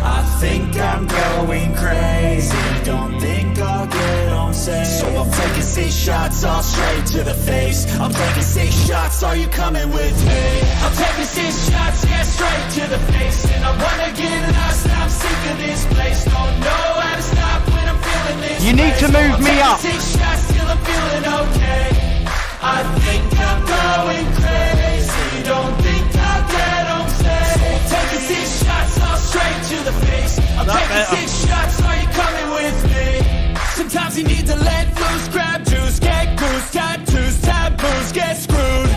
I think I'm going crazy, don't think I'll get on safe. So I'm taking 6 shots all straight to the face. I'm taking 6 shots, are you coming with me? I'm taking 6 shots, yeah, straight to the face. And I wanna get lost, I'm sick of this place. Don't know how to stop when I'm feeling doing this. You need to move me up. 6 shots till I'm feeling okay. I think I'm going crazy. Don't think I'll get home safe. Taking 6 shots all straight to the face. I'm taking 6 shots. Are you coming with me? Sometimes you need to let loose, grab juice, get goose, tattoos, taboos, get screwed.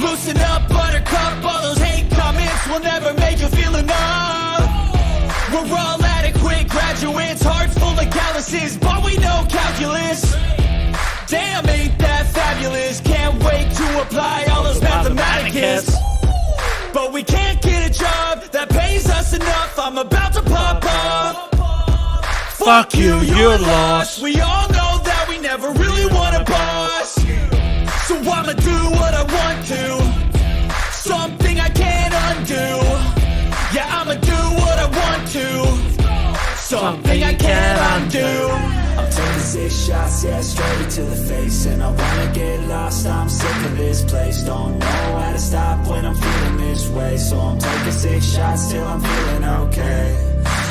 Loosen up, buttercup, all those hate comments will never make you feel enough. We're all adequate graduates, hearts full of calluses, but we know calculus. Damn, ain't that fabulous? Can't wait to apply all those mathematicus. But we can't get a job that pays us enough. I'm about to pop up. Fuck you, you're lost. We all know that we never really want a boss. So I'ma do what I want to. Something I can't undo. Yeah, I'ma do what I want to. Something I can't undo. I'm taking 6 shots, yeah, straight to the face. And I wanna get lost, I'm sick of this place. Don't know how to stop when I'm feeling this way. So I'm taking 6 shots till I'm feeling okay.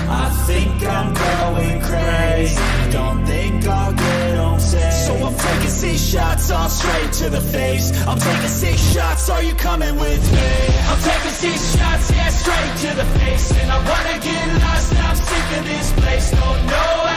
I think I'm going crazy. Don't think I'll get home safe. So I'm taking 6 shots all straight to the face. I'm taking 6 shots, are you coming with me? I'm taking 6 shots, yeah, straight to the face. And I wanna get lost, I'm sick of this place. Don't know